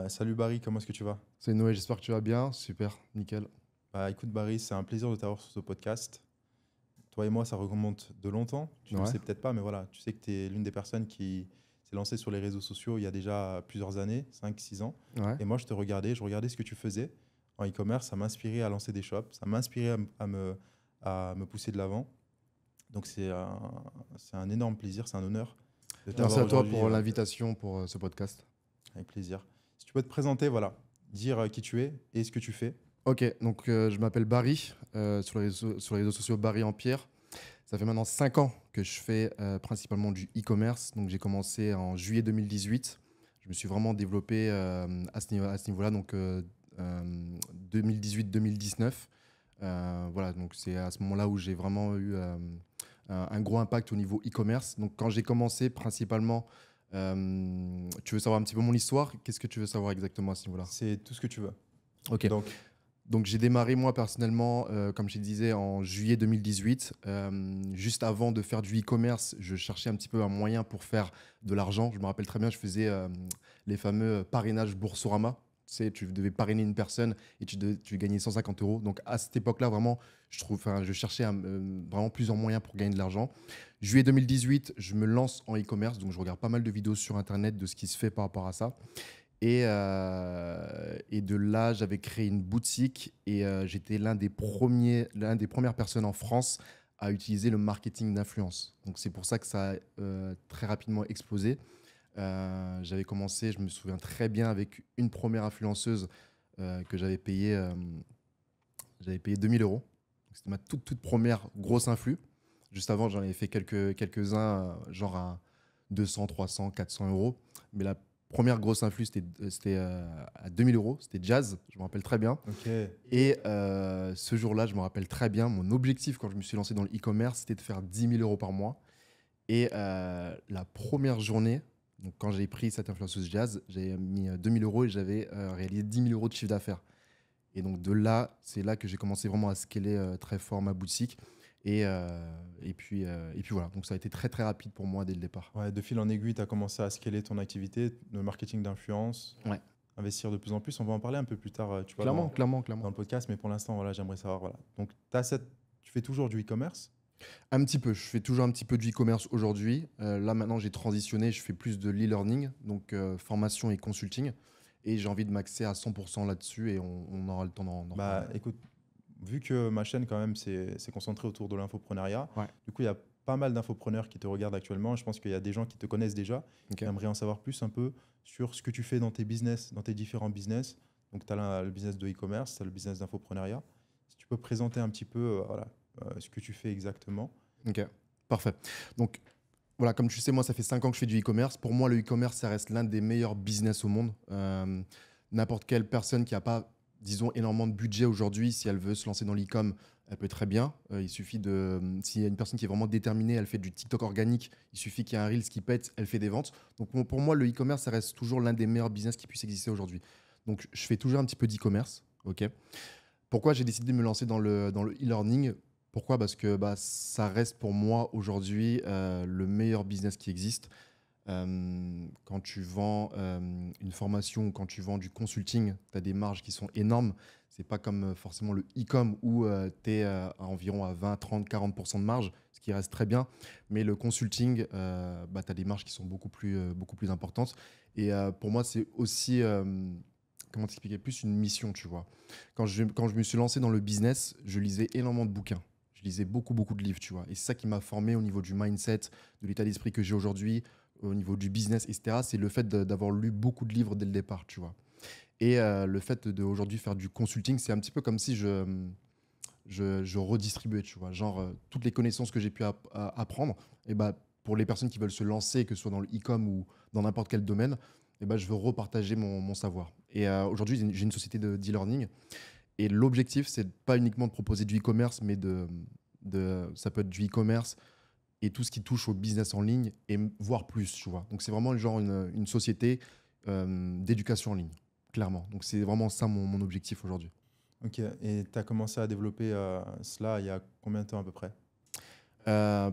Salut Barry, comment est-ce que tu vas? C'est Noé, j'espère que tu vas bien. Super, nickel. Bah écoute Barry, c'est un plaisir de t'avoir sur ce podcast. Toi et moi, ça remonte de longtemps. Tu le Ouais, sais peut-être pas, mais voilà, tu sais que tu es l'une des personnes qui s'est lancée sur les réseaux sociaux il y a déjà plusieurs années, 5, 6 ans. ouais. Et moi, je regardais ce que tu faisais en e-commerce, ça m'inspirait à lancer des shops, ça m'inspirait à me pousser de l'avant. Donc c'est un énorme plaisir, c'est un honneur de Merci t'avoir à toi aujourd'hui pour l'invitation pour ce podcast. avec plaisir. Si tu peux te présenter, voilà, dire qui tu es et ce que tu fais. Ok, donc je m'appelle Barry, sur les réseaux sociaux Barry Empire. Ça fait maintenant 5 ans que je fais principalement du e-commerce. Donc j'ai commencé en juillet 2018. Je me suis vraiment développé à ce niveau-là, donc 2018-2019. Voilà, donc c'est à ce moment-là où j'ai vraiment eu un gros impact au niveau e-commerce. Donc quand j'ai commencé principalement, tu veux savoir un petit peu mon histoire? Qu'est-ce que tu veux savoir exactement à ce niveau-là? C'est tout ce que tu veux. Ok. Donc, Donc j'ai démarré moi personnellement, comme je te disais, en juillet 2018. Juste avant de faire du e-commerce, je cherchais un petit peu un moyen pour faire de l'argent. Je me rappelle très bien, je faisais les fameux parrainages Boursorama. Tu sais, tu devais parrainer une personne et tu gagnais 150 euros. Donc à cette époque-là, vraiment, je cherchais vraiment plusieurs moyens pour gagner de l'argent. Juillet 2018, je me lance en e-commerce. Donc je regarde pas mal de vidéos sur Internet de ce qui se fait par rapport à ça. Et de là, j'avais créé une boutique et j'étais l'un des premières personnes en France à utiliser le marketing d'influence. Donc c'est pour ça que ça a très rapidement explosé. J'avais commencé, je me souviens très bien, avec une première influenceuse que j'avais payé 2000 euros. Donc, c'était ma toute première grosse influx. Juste avant, j'en avais fait quelques-uns, genre à 200, 300, 400 euros. Mais la première grosse influx, c'était à 2000 euros. C'était Jazz, je me rappelle très bien. ok, Et ce jour-là, je me rappelle très bien, mon objectif quand je me suis lancé dans le e-commerce, c'était de faire 10 000 euros par mois. Et la première journée, donc quand j'ai pris cette influenceuse Jazz, j'ai mis 2000 euros et j'avais réalisé 10 000 euros de chiffre d'affaires. Et donc de là, c'est là que j'ai commencé vraiment à scaler très fort ma boutique. Et puis voilà, donc ça a été très très rapide pour moi dès le départ. ouais, de fil en aiguille, tu as commencé à scaler ton activité, le marketing d'influence, Ouais, investir de plus en plus. On va en parler un peu plus tard, tu vois, clairement, clairement, dans clairement. le podcast, mais pour l'instant, voilà, j'aimerais savoir, voilà. Donc, tu fais toujours du e-commerce? Un petit peu, je fais toujours un petit peu du e-commerce aujourd'hui. Là maintenant, j'ai transitionné, je fais plus de l'e-learning, donc formation et consulting. Et j'ai envie de m'axer à 100% là-dessus et on aura le temps d'en reparler. Bah, écoute, vu que ma chaîne, quand même, c'est concentré autour de l'infoprenariat, Ouais, du coup, il y a pas mal d'infopreneurs qui te regardent actuellement. Je pense qu'il y a des gens qui te connaissent déjà, qui ok. aimeraient en savoir plus un peu sur ce que tu fais dans tes business, dans tes différents business. Donc, tu as le business de e-commerce, tu as le business d'infoprenariat. Si tu peux présenter un petit peu voilà, ce que tu fais exactement. Ok, parfait. Donc voilà, comme tu sais, moi, ça fait 5 ans que je fais du e-commerce. Pour moi, le e-commerce, ça reste l'un des meilleurs business au monde. N'importe quelle personne qui n'a pas, disons, énormément de budget aujourd'hui, si elle veut se lancer dans l'e-com, elle peut très bien. Il suffit s'il y a une personne qui est vraiment déterminée, elle fait du TikTok organique, il suffit qu'il y ait un Reels qui pète, elle fait des ventes. Donc pour moi, le e-commerce, ça reste toujours l'un des meilleurs business qui puisse exister aujourd'hui. Donc je fais toujours un petit peu d'e-commerce. Ok. Pourquoi j'ai décidé de me lancer dans le e-learning? Pourquoi? Parce que bah, ça reste pour moi aujourd'hui le meilleur business qui existe. Quand tu vends une formation ou quand tu vends du consulting, tu as des marges qui sont énormes. C'est pas comme forcément le e-com où tu es environ à 20, 30, 40% de marge, ce qui reste très bien. Mais le consulting, bah, tu as des marges qui sont beaucoup plus importantes. Et pour moi, c'est aussi, comment t'expliquer, plus une mission, tu vois. Quand je me suis lancé dans le business, je lisais énormément de bouquins. Je lisais beaucoup, beaucoup de livres, tu vois. Et c'est ça qui m'a formé au niveau du mindset, de l'état d'esprit que j'ai aujourd'hui, au niveau du business, etc. C'est le fait d'avoir lu beaucoup de livres dès le départ, tu vois. Et le fait d'aujourd'hui faire du consulting, c'est un petit peu comme si je redistribuais, tu vois. Genre, toutes les connaissances que j'ai pu apprendre, et bah, pour les personnes qui veulent se lancer, que ce soit dans le e-com ou dans n'importe quel domaine, et bah, je veux repartager mon savoir. Et aujourd'hui, j'ai une société de e-learning. Et l'objectif, c'est pas uniquement de proposer du e-commerce, mais ça peut être du e-commerce et tout ce qui touche au business en ligne, et voire plus, tu vois. Donc, c'est vraiment genre une société d'éducation en ligne, clairement. Donc, c'est vraiment ça mon objectif aujourd'hui. Ok, et tu as commencé à développer cela il y a combien de temps à peu près?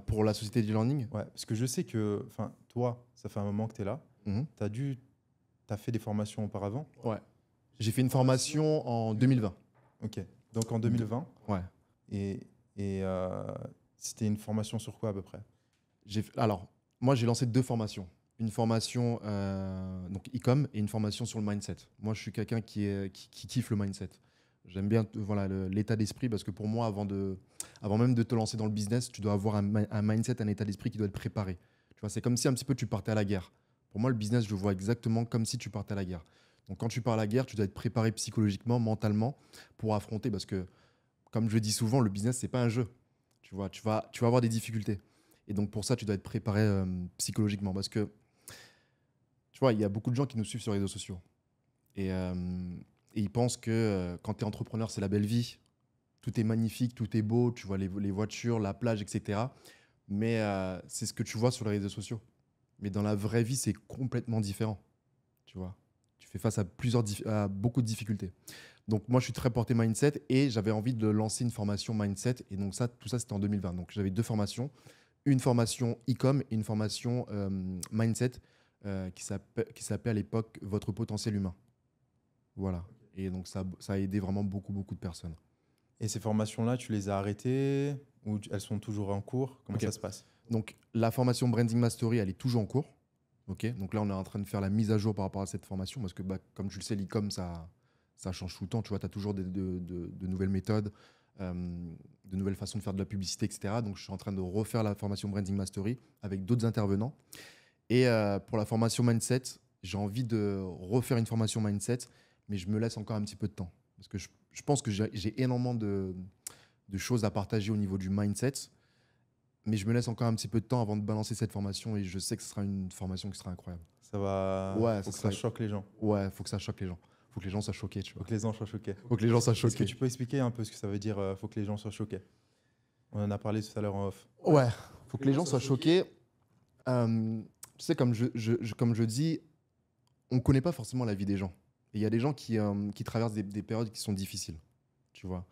Pour la société d'e-learning, Ouais, parce que je sais que, enfin, toi, ça fait un moment que tu es là. mhm, Tu as dû as fait des formations auparavant? Ouais. J'ai fait une formation en 2020. Ok. Donc en 2020. Ouais. Et, c'était une formation sur quoi à peu près? Alors, moi, j'ai lancé 2 formations. Une formation donc e-com et une formation sur le mindset. Moi, je suis quelqu'un qui kiffe le mindset. J'aime bien voilà, l'état d'esprit parce que pour moi, avant même de te lancer dans le business, tu dois avoir un mindset, un état d'esprit qui doit être préparé. Tu vois, c'est comme si un petit peu tu partais à la guerre. Pour moi, le business, je le vois exactement comme si tu partais à la guerre. Donc, quand tu pars à la guerre, tu dois être préparé psychologiquement, mentalement pour affronter parce que, comme je dis souvent, le business, c'est pas un jeu. Tu vois, tu vas avoir des difficultés. Et donc, pour ça, tu dois être préparé psychologiquement parce que, tu vois, il y a beaucoup de gens qui nous suivent sur les réseaux sociaux. Et ils pensent que quand tu es entrepreneur, c'est la belle vie. Tout est magnifique, tout est beau, tu vois les voitures, la plage, etc. Mais c'est ce que tu vois sur les réseaux sociaux. Mais dans la vraie vie, c'est complètement différent. Tu vois, tu fais face à beaucoup de difficultés. Donc moi, je suis très porté mindset et j'avais envie de lancer une formation mindset. Et donc tout ça, c'était en 2020. Donc j'avais 2 formations. Une formation e-com et une formation mindset qui s'appelait à l'époque Votre potentiel humain. Voilà. Et donc ça a aidé vraiment beaucoup, beaucoup de personnes. Et ces formations-là, tu les as arrêtées ou elles sont toujours en cours? Comment Ok. ça se passe? Donc la formation Branding Mastery, elle est toujours en cours. Ok. Donc là, on est en train de faire la mise à jour par rapport à cette formation parce que, comme tu le sais, l'e-com, ça change tout le temps. Tu vois, tu as toujours de nouvelles méthodes, de nouvelles façons de faire de la publicité, etc. Donc je suis en train de refaire la formation Branding Mastery avec d'autres intervenants. Et pour la formation Mindset, j'ai envie de refaire une formation Mindset, mais je me laisse encore un petit peu de temps. Parce que je pense que j'ai énormément de choses à partager au niveau du mindset, mais je me laisse encore un petit peu de temps avant de balancer cette formation et je sais que ce sera une formation qui sera incroyable. Ça va. Ouais, Faut que ça choque les gens. Ouais, faut que ça choque les gens. Faut que les gens soient choqués, tu Faut vois. que les gens soient choqués. Faut que les gens soient Est-ce que choqués. tu peux expliquer un peu ce que ça veut dire faut que les gens soient choqués? On en a parlé tout à l'heure en off. Ouais, faut que les gens soient choqués. Tu sais, comme je dis, on ne connaît pas forcément la vie des gens. Et il y a des gens qui traversent des périodes qui sont difficiles, tu vois.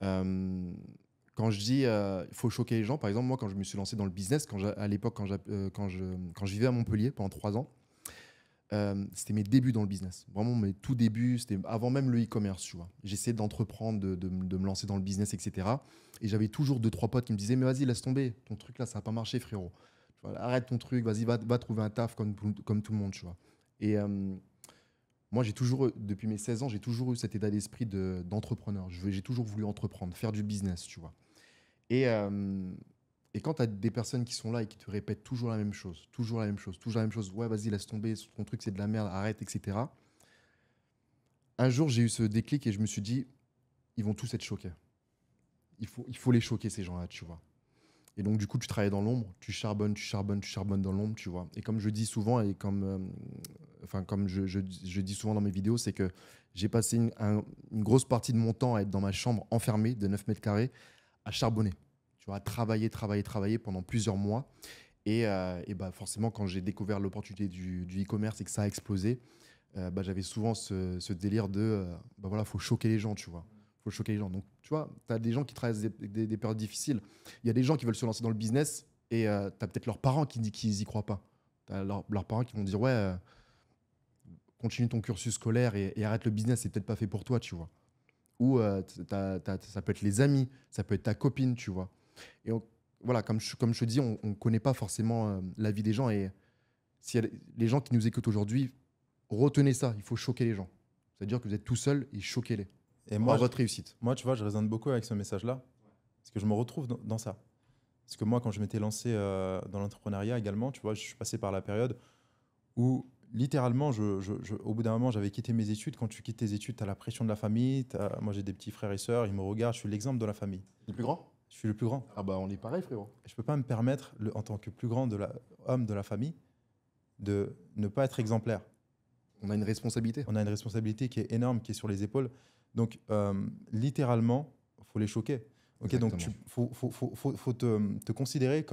Quand je dis il faut choquer les gens, par exemple, moi, quand je me suis lancé dans le business, à l'époque, quand je vivais à Montpellier pendant 3 ans, c'était mes débuts dans le business. Vraiment, mes tout débuts, c'était avant même le e-commerce, tu vois. J'essayais d'entreprendre, de me lancer dans le business, etc. Et j'avais toujours 2, 3 potes qui me disaient, mais vas-y, laisse tomber, ton truc là, ça va pas marcher, frérot. Tu vois, arrête ton truc, vas-y, va trouver un taf comme tout le monde, tu vois. Et moi, depuis mes 16 ans, j'ai toujours eu cet état d'esprit d'entrepreneur. J'ai toujours voulu entreprendre, faire du business, tu vois. Et, euh, et quand tu as des personnes qui sont là et qui te répètent toujours la même chose, toujours la même chose, toujours la même chose, ouais, vas-y, laisse tomber, ton truc, c'est de la merde, arrête, etc. Un jour, j'ai eu ce déclic et je me suis dit, ils vont tous être choqués. Il faut les choquer, ces gens-là, tu vois. Et donc, du coup, tu travailles dans l'ombre, tu charbonnes, tu charbonnes, tu charbonnes dans l'ombre, tu vois. Et comme je dis souvent, et comme je dis souvent dans mes vidéos, c'est que j'ai passé une grosse partie de mon temps à être dans ma chambre enfermée de 9 mètres carrés, à charbonner, tu vois, à travailler pendant plusieurs mois. Et bah forcément, quand j'ai découvert l'opportunité du e-commerce et que ça a explosé, j'avais souvent ce délire de, bah voilà, faut choquer les gens, tu vois. Faut choquer les gens. Donc, tu vois, tu as des gens qui traversent des périodes difficiles. Il y a des gens qui veulent se lancer dans le business et tu as peut-être leurs parents qui n'y croient pas. Tu as leurs parents qui vont dire, ouais, continue ton cursus scolaire et arrête le business, c'est peut-être pas fait pour toi, tu vois. Ou ça peut être les amis, ça peut être ta copine, tu vois. Et voilà, comme je te dis, on ne connaît pas forcément la vie des gens. Et si les gens qui nous écoutent aujourd'hui, retenez ça, il faut choquer les gens. C'est-à-dire que vous êtes tout seul et choquez-les. Et Pour votre réussite. moi, tu vois, je résonne beaucoup avec ce message-là parce que je me retrouve dans ça. Parce que moi, quand je m'étais lancé dans l'entrepreneuriat également, tu vois, je suis passé par la période où littéralement, au bout d'un moment, j'avais quitté mes études. Quand tu quittes tes études, tu as la pression de la famille. Moi, j'ai des petits frères et sœurs, ils me regardent, je suis l'exemple de la famille. Le plus grand? Je suis le plus grand. Ah bah on est pareil, frérot. Je ne peux pas me permettre, en tant que plus grand homme de la famille, de ne pas être exemplaire. On a une responsabilité. On a une responsabilité qui est énorme, qui est sur les épaules. Donc, littéralement, il faut les choquer. Okay, donc, il faut te considérer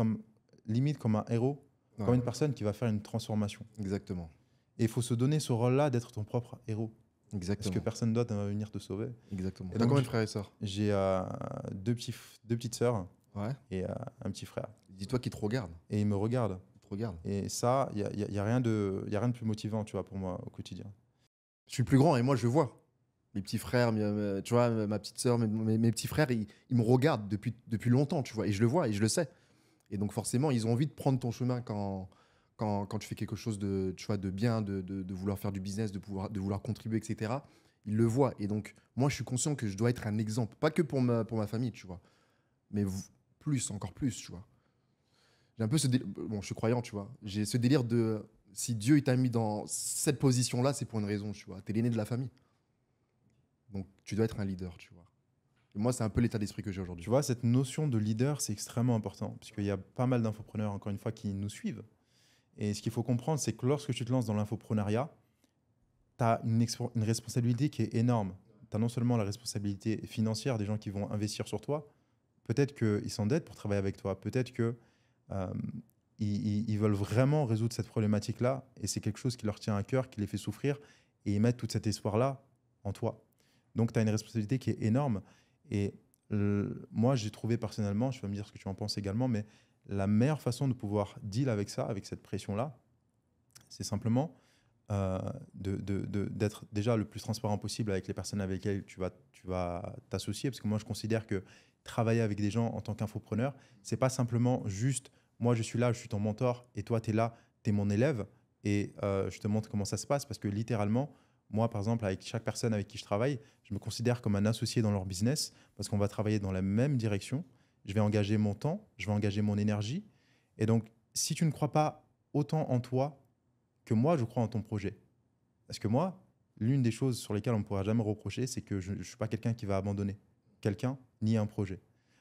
limite comme un héros, Ouais. comme une personne qui va faire une transformation. Exactement. Et il faut se donner ce rôle-là d'être ton propre héros. Exactement. Parce que personne d'autre va venir te sauver. Exactement. Et T'as combien de frères et sœurs? J'ai deux petites sœurs Ouais. et un petit frère. Dis-toi qu'ils te regardent. Et ils me regardent. regarde. Et ça, il y a rien de plus motivant, tu vois, pour moi au quotidien. Je suis le plus grand et moi, je le vois. Mes petits frères, tu vois, ma petite sœur, mes petits frères, ils me regardent depuis longtemps, tu vois, et je le vois et je le sais. Et donc forcément, ils ont envie de prendre ton chemin quand tu fais quelque chose de, tu vois, de bien, de vouloir faire du business, de vouloir contribuer, etc. Ils le voient. Et donc, moi, je suis conscient que je dois être un exemple. Pas que pour ma famille, tu vois, mais plus, encore plus, tu vois. J'ai un peu bon, je suis croyant, tu vois. J'ai ce délire de si Dieu il t'a mis dans cette position-là, c'est pour une raison, tu vois. T'es l'aîné de la famille. Donc, tu dois être un leader, tu vois. Et moi, c'est un peu l'état d'esprit que j'ai aujourd'hui. Tu vois, cette notion de leader, c'est extrêmement important, parce qu'il y a pas mal d'infopreneurs, encore une fois, qui nous suivent. Et ce qu'il faut comprendre, c'est que lorsque tu te lances dans l'infopreneuriat, tu as une responsabilité qui est énorme. Tu as non seulement la responsabilité financière des gens qui vont investir sur toi, peut-être qu'ils s'endettent pour travailler avec toi, peut-être que ils veulent vraiment résoudre cette problématique-là, et c'est quelque chose qui leur tient à cœur, qui les fait souffrir, et ils mettent tout cet espoir-là en toi. Donc, tu as une responsabilité qui est énorme. Et moi, j'ai trouvé personnellement, je vais me dire ce que tu en penses également, mais la meilleure façon de pouvoir deal avec ça, avec cette pression-là, c'est simplement d'être déjà le plus transparent possible avec les personnes avec lesquelles tu vas t'associer. Parce que moi, je considère que travailler avec des gens en tant qu'infopreneur, c'est pas simplement juste moi, je suis là, je suis ton mentor, et toi, tu es là, tu es mon élève, et je te montre comment ça se passe. Parce que littéralement, moi, par exemple, avec chaque personne avec qui je travaille, je me considère comme un associé dans leur business parce qu'on va travailler dans la même direction. Je vais engager mon temps, je vais engager mon énergie. Et donc, si tu ne crois pas autant en toi que moi, je crois en ton projet. Parce que moi, l'une des choses sur lesquelles on ne pourra jamais reprocher, c'est que je ne suis pas quelqu'un qui va abandonner quelqu'un ni un projet.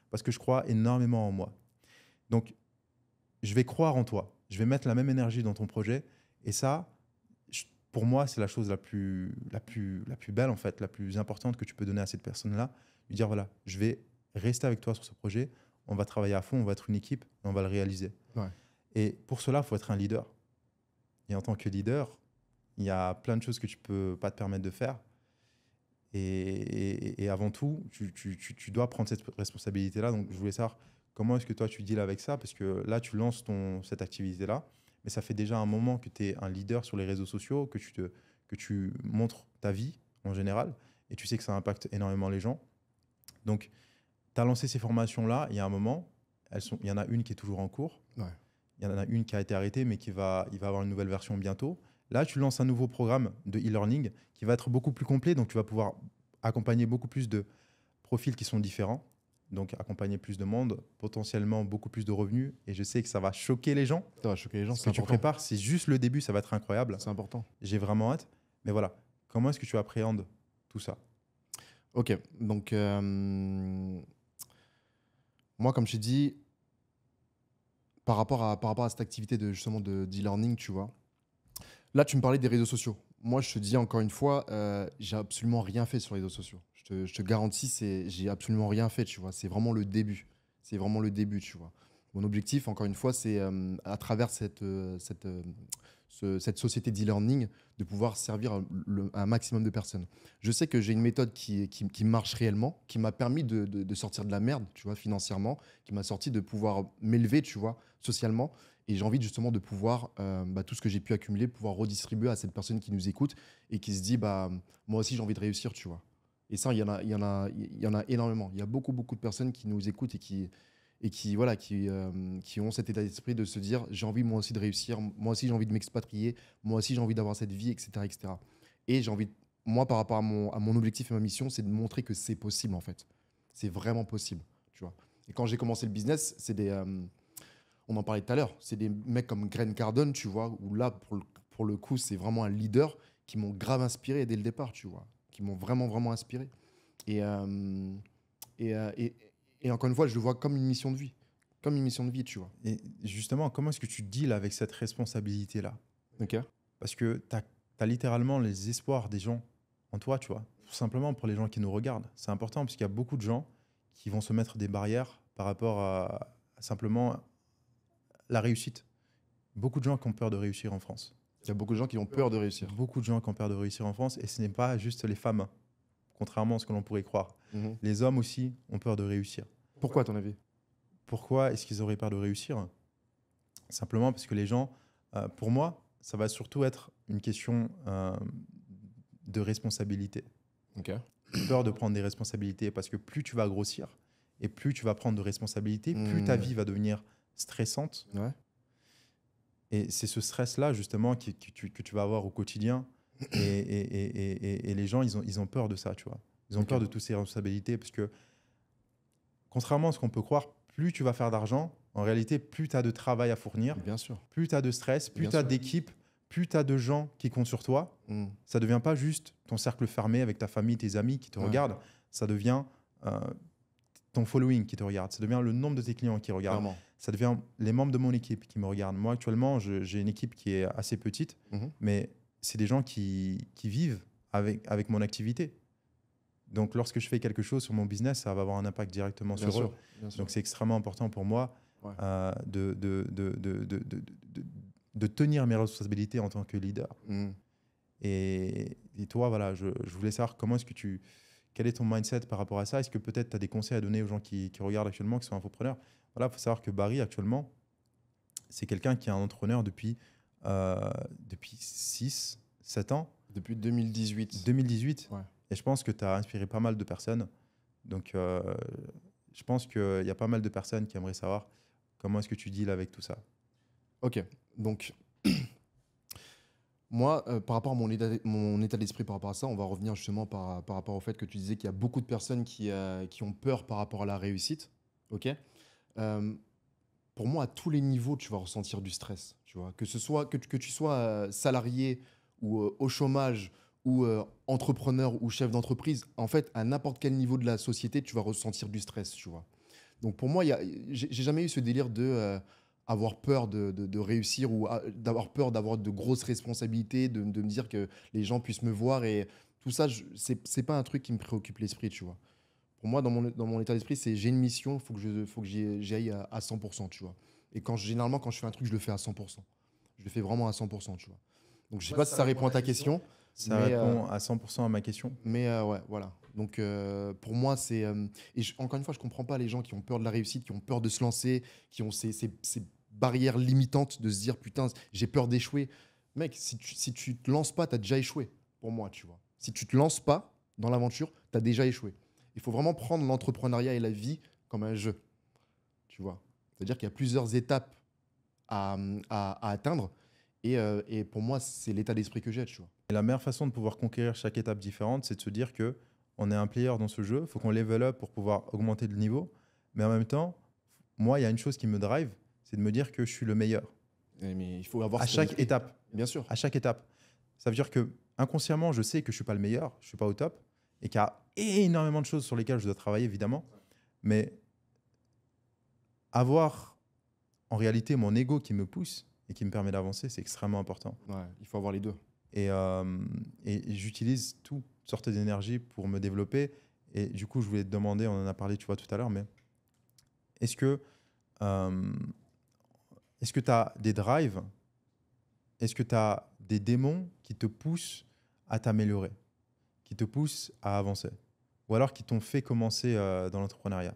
Parce que je crois énormément en moi. Donc, je vais croire en toi. Je vais mettre la même énergie dans ton projet. Et ça, pour moi, c'est la chose la plus belle, en fait, la plus importante que tu peux donner à cette personne-là. Lui dire, voilà, je vais rester avec toi sur ce projet. On va travailler à fond, on va être une équipe et on va le réaliser. Ouais. Et pour cela, il faut être un leader. Et en tant que leader, il y a plein de choses que tu ne peux pas te permettre de faire. Et avant tout, tu dois prendre cette responsabilité-là. Donc, je voulais savoir comment est-ce que toi, tu deals avec ça? Parce que là, tu lances cette activité-là, mais ça fait déjà un moment que tu es un leader sur les réseaux sociaux, que tu montres ta vie en général, et tu sais que ça impacte énormément les gens. Donc, tu as lancé ces formations-là, il y a un moment, il y en a une qui est toujours en cours. Ouais. Il y en a une qui a été arrêtée, mais il va avoir une nouvelle version bientôt. Là, tu lances un nouveau programme de e-learning qui va être beaucoup plus complet. Donc, tu vas pouvoir accompagner beaucoup plus de profils qui sont différents. Donc, accompagner plus de monde, potentiellement beaucoup plus de revenus. Et je sais que ça va choquer les gens. Ça va choquer les gens, Ce que tu prépares, c'est juste le début, ça va être incroyable. C'est important. J'ai vraiment hâte. Mais voilà, comment est-ce que tu appréhendes tout ça? Ok, donc moi, comme je t'ai dit, par rapport à cette activité justement de d'e-learning, tu vois, là, tu me parlais des réseaux sociaux. Moi, je te dis encore une fois, j'ai absolument rien fait sur les réseaux sociaux. Je te garantis, j'ai absolument rien fait, tu vois. C'est vraiment le début. C'est vraiment le début, tu vois. Mon objectif, encore une fois, c'est à travers cette société d'e-learning, de pouvoir servir un maximum de personnes. Je sais que j'ai une méthode qui marche réellement, qui m'a permis de sortir de la merde, tu vois, financièrement, qui m'a sorti de pouvoir m'élever, tu vois, socialement. Et j'ai envie justement de pouvoir, tout ce que j'ai pu accumuler, pouvoir redistribuer à cette personne qui nous écoute et qui se dit, moi aussi j'ai envie de réussir, tu vois. Et ça, il y en a énormément. Il y a beaucoup, beaucoup de personnes qui nous écoutent voilà, qui ont cet état d'esprit de se dire, j'ai envie moi aussi de réussir, moi aussi j'ai envie de m'expatrier, moi aussi j'ai envie d'avoir cette vie, etc., etc. Et j'ai envie, moi par rapport à mon objectif et ma mission, c'est de montrer que c'est possible en fait. C'est vraiment possible, tu vois. Et quand j'ai commencé le business, on en parlait tout à l'heure, c'est des mecs comme Grant Cardone, tu vois, où là, pour le coup, c'est vraiment un leader qui m'ont grave inspiré dès le départ, tu vois, qui m'ont vraiment, vraiment inspiré. Et, euh, et, euh, et, et encore une fois, je le vois comme une mission de vie. Comme une mission de vie, tu vois. Et justement, comment est-ce que tu deals avec cette responsabilité-là? Ok. Parce que tu as littéralement les espoirs des gens en toi, tu vois. Tout simplement pour les gens qui nous regardent. C'est important parce qu'il y a beaucoup de gens qui vont se mettre des barrières par rapport à simplement la réussite. Beaucoup de gens qui ont peur de réussir en France. Il y a beaucoup de gens qui ont peur de réussir. Beaucoup de gens qui ont peur de réussir en France et ce n'est pas juste les femmes, contrairement à ce que l'on pourrait croire. Mhm. Les hommes aussi ont peur de réussir. Pourquoi, à ton avis? Pourquoi est-ce qu'ils auraient peur de réussir? Simplement parce que les gens, pour moi, ça va surtout être une question de responsabilité. Ok. Peur de prendre des responsabilités parce que plus tu vas grossir et plus tu vas prendre de responsabilités, plus ta vie va devenir stressante. Ouais. Et c'est ce stress-là, justement, que tu vas avoir au quotidien. Et les gens, ils ont peur de ça, tu vois. Ils ont Ok. peur de toutes ces responsabilités parce que, contrairement à ce qu'on peut croire, plus tu vas faire d'argent, en réalité, plus tu as de travail à fournir, Bien sûr. plus tu as de stress, plus Bien tu as sûr. d'équipe, plus tu as de gens qui comptent sur toi. Ça ne devient pas juste ton cercle fermé avec ta famille, tes amis qui te Ouais. regardent. Ça devient ton following qui te regarde. Ça devient le nombre de tes clients qui regardent. Clairement. Ça devient les membres de mon équipe qui me regardent. Moi, actuellement, j'ai une équipe qui est assez petite, mais c'est des gens qui vivent avec mon activité. Donc, lorsque je fais quelque chose sur mon business, ça va avoir un impact directement Bien sur sûr. eux. Bien sûr. Donc, c'est extrêmement important pour moi Ouais. de tenir mes responsabilités en tant que leader. Mhm. Et toi, voilà, je voulais savoir quel est ton mindset par rapport à ça? Est-ce que peut-être tu as des conseils à donner aux gens qui regardent actuellement, qui sont infopreneurs? Voilà, il faut savoir que Barry, actuellement, c'est quelqu'un qui est un entrepreneur depuis 6, 7 ans, Depuis 2018. 2018. Ouais. Et je pense que tu as inspiré pas mal de personnes. Donc, je pense qu'il y a pas mal de personnes qui aimeraient savoir comment est-ce que tu deals avec tout ça. Ok. Donc, moi, par rapport à mon état d'esprit par rapport à ça, on va revenir justement par rapport au fait que tu disais qu'il y a beaucoup de personnes qui ont peur par rapport à la réussite. Ok. Euh, pour moi, à tous les niveaux, tu vas ressentir du stress. Tu vois, que tu sois salarié ou au chômage ou entrepreneur ou chef d'entreprise, en fait, à n'importe quel niveau de la société, tu vas ressentir du stress. Tu vois. Donc pour moi, j'ai jamais eu ce délire de avoir peur de réussir ou d'avoir peur d'avoir de grosses responsabilités, de me dire que les gens puissent me voir et tout ça, c'est pas un truc qui me préoccupe l'esprit, tu vois. Pour moi, dans mon état d'esprit, c'est j'ai une mission, faut que j'y aille à 100%, tu vois. Et généralement, quand je fais un truc, je le fais à 100%. Je le fais vraiment à 100%, tu vois. Donc je sais pas si ça répond à ta question, Ça mais répond à 100% à ma question. ouais, voilà. Donc pour moi, c'est encore une fois, je comprends pas les gens qui ont peur de la réussite, qui ont peur de se lancer, qui ont ces barrières limitantes de se dire putain, j'ai peur d'échouer. Mec, si tu te lances pas, tu as déjà échoué. Pour moi, tu vois. Si tu te lances pas dans l'aventure, tu as déjà échoué. Il faut vraiment prendre l'entrepreneuriat et la vie comme un jeu, tu vois. C'est-à-dire qu'il y a plusieurs étapes à atteindre et pour moi, c'est l'état d'esprit que j'ai, tu vois. Et la meilleure façon de pouvoir conquérir chaque étape différente, c'est de se dire que on est un player dans ce jeu, il faut qu'on level up pour pouvoir augmenter le niveau. Mais en même temps, moi, il y a une chose qui me drive, c'est de me dire que je suis le meilleur. Mais il faut avoir À cet chaque esprit. étape. Bien sûr. À chaque étape. Ça veut dire que inconsciemment, je sais que je ne suis pas le meilleur, je ne suis pas au top, et qu'il y a énormément de choses sur lesquelles je dois travailler, évidemment. Mais avoir en réalité mon ego qui me pousse et qui me permet d'avancer, c'est extrêmement important. Ouais, il faut avoir les deux. Et j'utilise toutes sortes d'énergie pour me développer. Et du coup, je voulais te demander, on en a parlé, tu vois, tout à l'heure, mais est-ce que tu as des drives? Est-ce que tu as des démons qui te poussent à t'améliorer, qui te poussent à avancer? Ou alors qui t'ont fait commencer dans l'entrepreneuriat?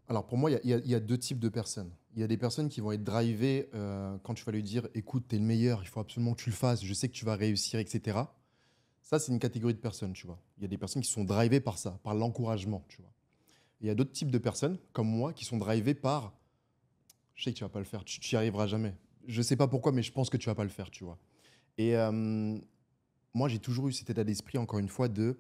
Alors pour moi, il y a deux types de personnes. Il y a des personnes qui vont être drivées quand tu vas lui dire écoute, tu es le meilleur, il faut absolument que tu le fasses, je sais que tu vas réussir, etc. Ça, c'est une catégorie de personnes, tu vois. Il y a des personnes qui sont drivées par ça, par l'encouragement, tu vois. Il y a d'autres types de personnes, comme moi, qui sont drivées par je sais que tu vas pas le faire, tu n'y arriveras jamais. Je sais pas pourquoi, mais je pense que tu vas pas le faire, tu vois. Et moi, j'ai toujours eu cet état d'esprit, encore une fois, de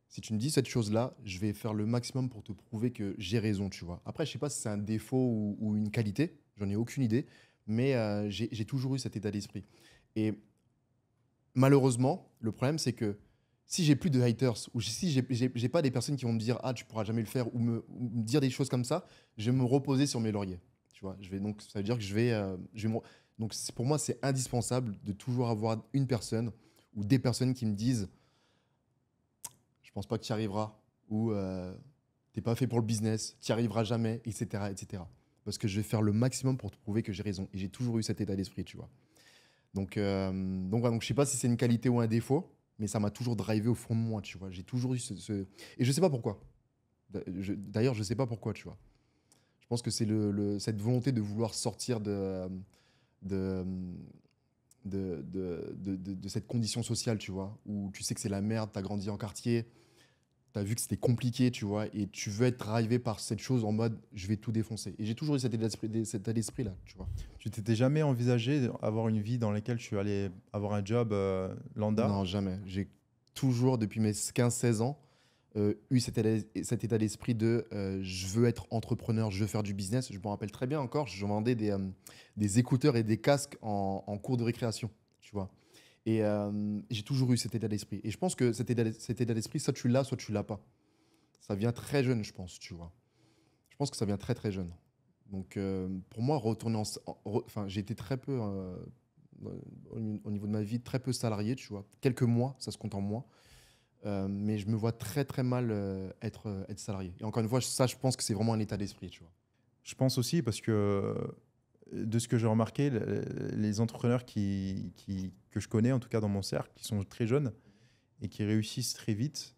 si tu me dis cette chose-là, je vais faire le maximum pour te prouver que j'ai raison, tu vois. Après, je sais pas si c'est un défaut ou une qualité, j'en ai aucune idée, mais j'ai toujours eu cet état d'esprit. Et malheureusement, le problème, c'est que si j'ai plus de haters ou si j'ai pas des personnes qui vont me dire ah tu pourras jamais le faire ou me dire des choses comme ça, je vais me reposer sur mes lauriers. Tu vois, donc ça veut dire que donc pour moi c'est indispensable de toujours avoir une personne ou des personnes qui me disent je pense pas que tu y arriveras ou t'es pas fait pour le business, tu y arriveras jamais, etc., etc. Parce que je vais faire le maximum pour te prouver que j'ai raison. Et j'ai toujours eu cet état d'esprit, tu vois. Donc voilà, donc je sais pas si c'est une qualité ou un défaut, mais ça m'a toujours drivé au fond de moi, tu vois. J'ai toujours eu Et je sais pas pourquoi. D'ailleurs, je sais pas pourquoi, tu vois. Je pense que c'est cette volonté de vouloir sortir de, de cette condition sociale, tu vois, où tu sais que c'est la merde, tu as grandi en quartier, tu as vu que c'était compliqué, tu vois, et tu veux être drivé par cette chose en mode je vais tout défoncer. Et j'ai toujours eu cet état d'esprit là, tu vois. Tu t'étais jamais envisagé d'avoir une vie dans laquelle tu allais avoir un job lambda? Non, jamais. J'ai toujours, depuis mes 15-16 ans, eu cet état d'esprit de je veux être entrepreneur, je veux faire du business. Je me rappelle très bien encore, je vendais des écouteurs et des casques en cours de récréation, tu vois. Et j'ai toujours eu cet état d'esprit. Et je pense que cet état d'esprit, soit tu l'as, soit tu l'as pas. Ça vient très jeune, je pense, tu vois. Je pense que ça vient très, très jeune. Donc, pour moi, retourner enfin, j'ai été très peu, au niveau de ma vie, très peu salarié, tu vois. Quelques mois, ça se compte en mois. Mais je me vois très, très mal être salarié. Et encore une fois, ça, je pense que c'est vraiment un état d'esprit, tu vois. Je pense aussi parce que de ce que j'ai remarqué, les entrepreneurs que je connais, en tout cas dans mon cercle, qui sont très jeunes et qui réussissent très vite,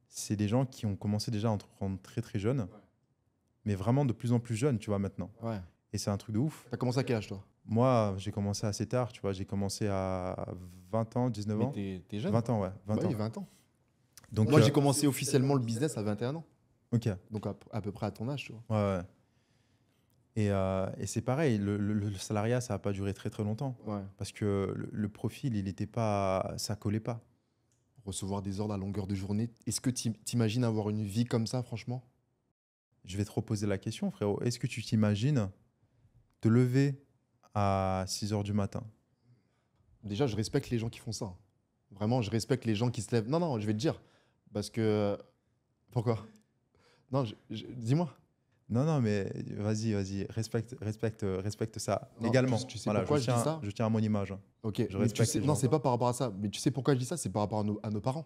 c'est des gens qui ont commencé déjà à entreprendre très très jeunes, mais vraiment de plus en plus jeunes, tu vois, maintenant. Ouais. Et c'est un truc de ouf. T'as commencé à quel âge, toi? Moi, j'ai commencé assez tard, tu vois, j'ai commencé à 20 ans, 19 ans. Mais t'es jeune. 20 ans, ouais, 20 Bah ans. oui, 20 ans. Donc, Moi, j'ai commencé officiellement le business à 21 ans. ok, Donc, à peu près à ton âge, tu vois. ouais, ouais. Et c'est pareil, le salariat, ça n'a pas duré très très longtemps. Ouais. Parce que le profil, il était pas, ça collait pas. Recevoir des ordres à longueur de journée. Est-ce que t'imagines avoir une vie comme ça, franchement? Je vais te reposer la question, frérot. Est-ce que tu t'imagines te lever à 6 heures du matin? Déjà, je respecte les gens qui font ça. Vraiment, je respecte les gens qui se lèvent. Non, non, je vais te dire. Parce que. Pourquoi? Non, dis-moi. Non, non, mais vas-y, respecte ça Non, également. tu sais Voilà, pourquoi je dis ça? je tiens à mon image. Ok, Je mais tu respecte sais, les non, gens. c'est pas par rapport à ça. Mais tu sais pourquoi je dis ça? C'est par rapport à nos parents.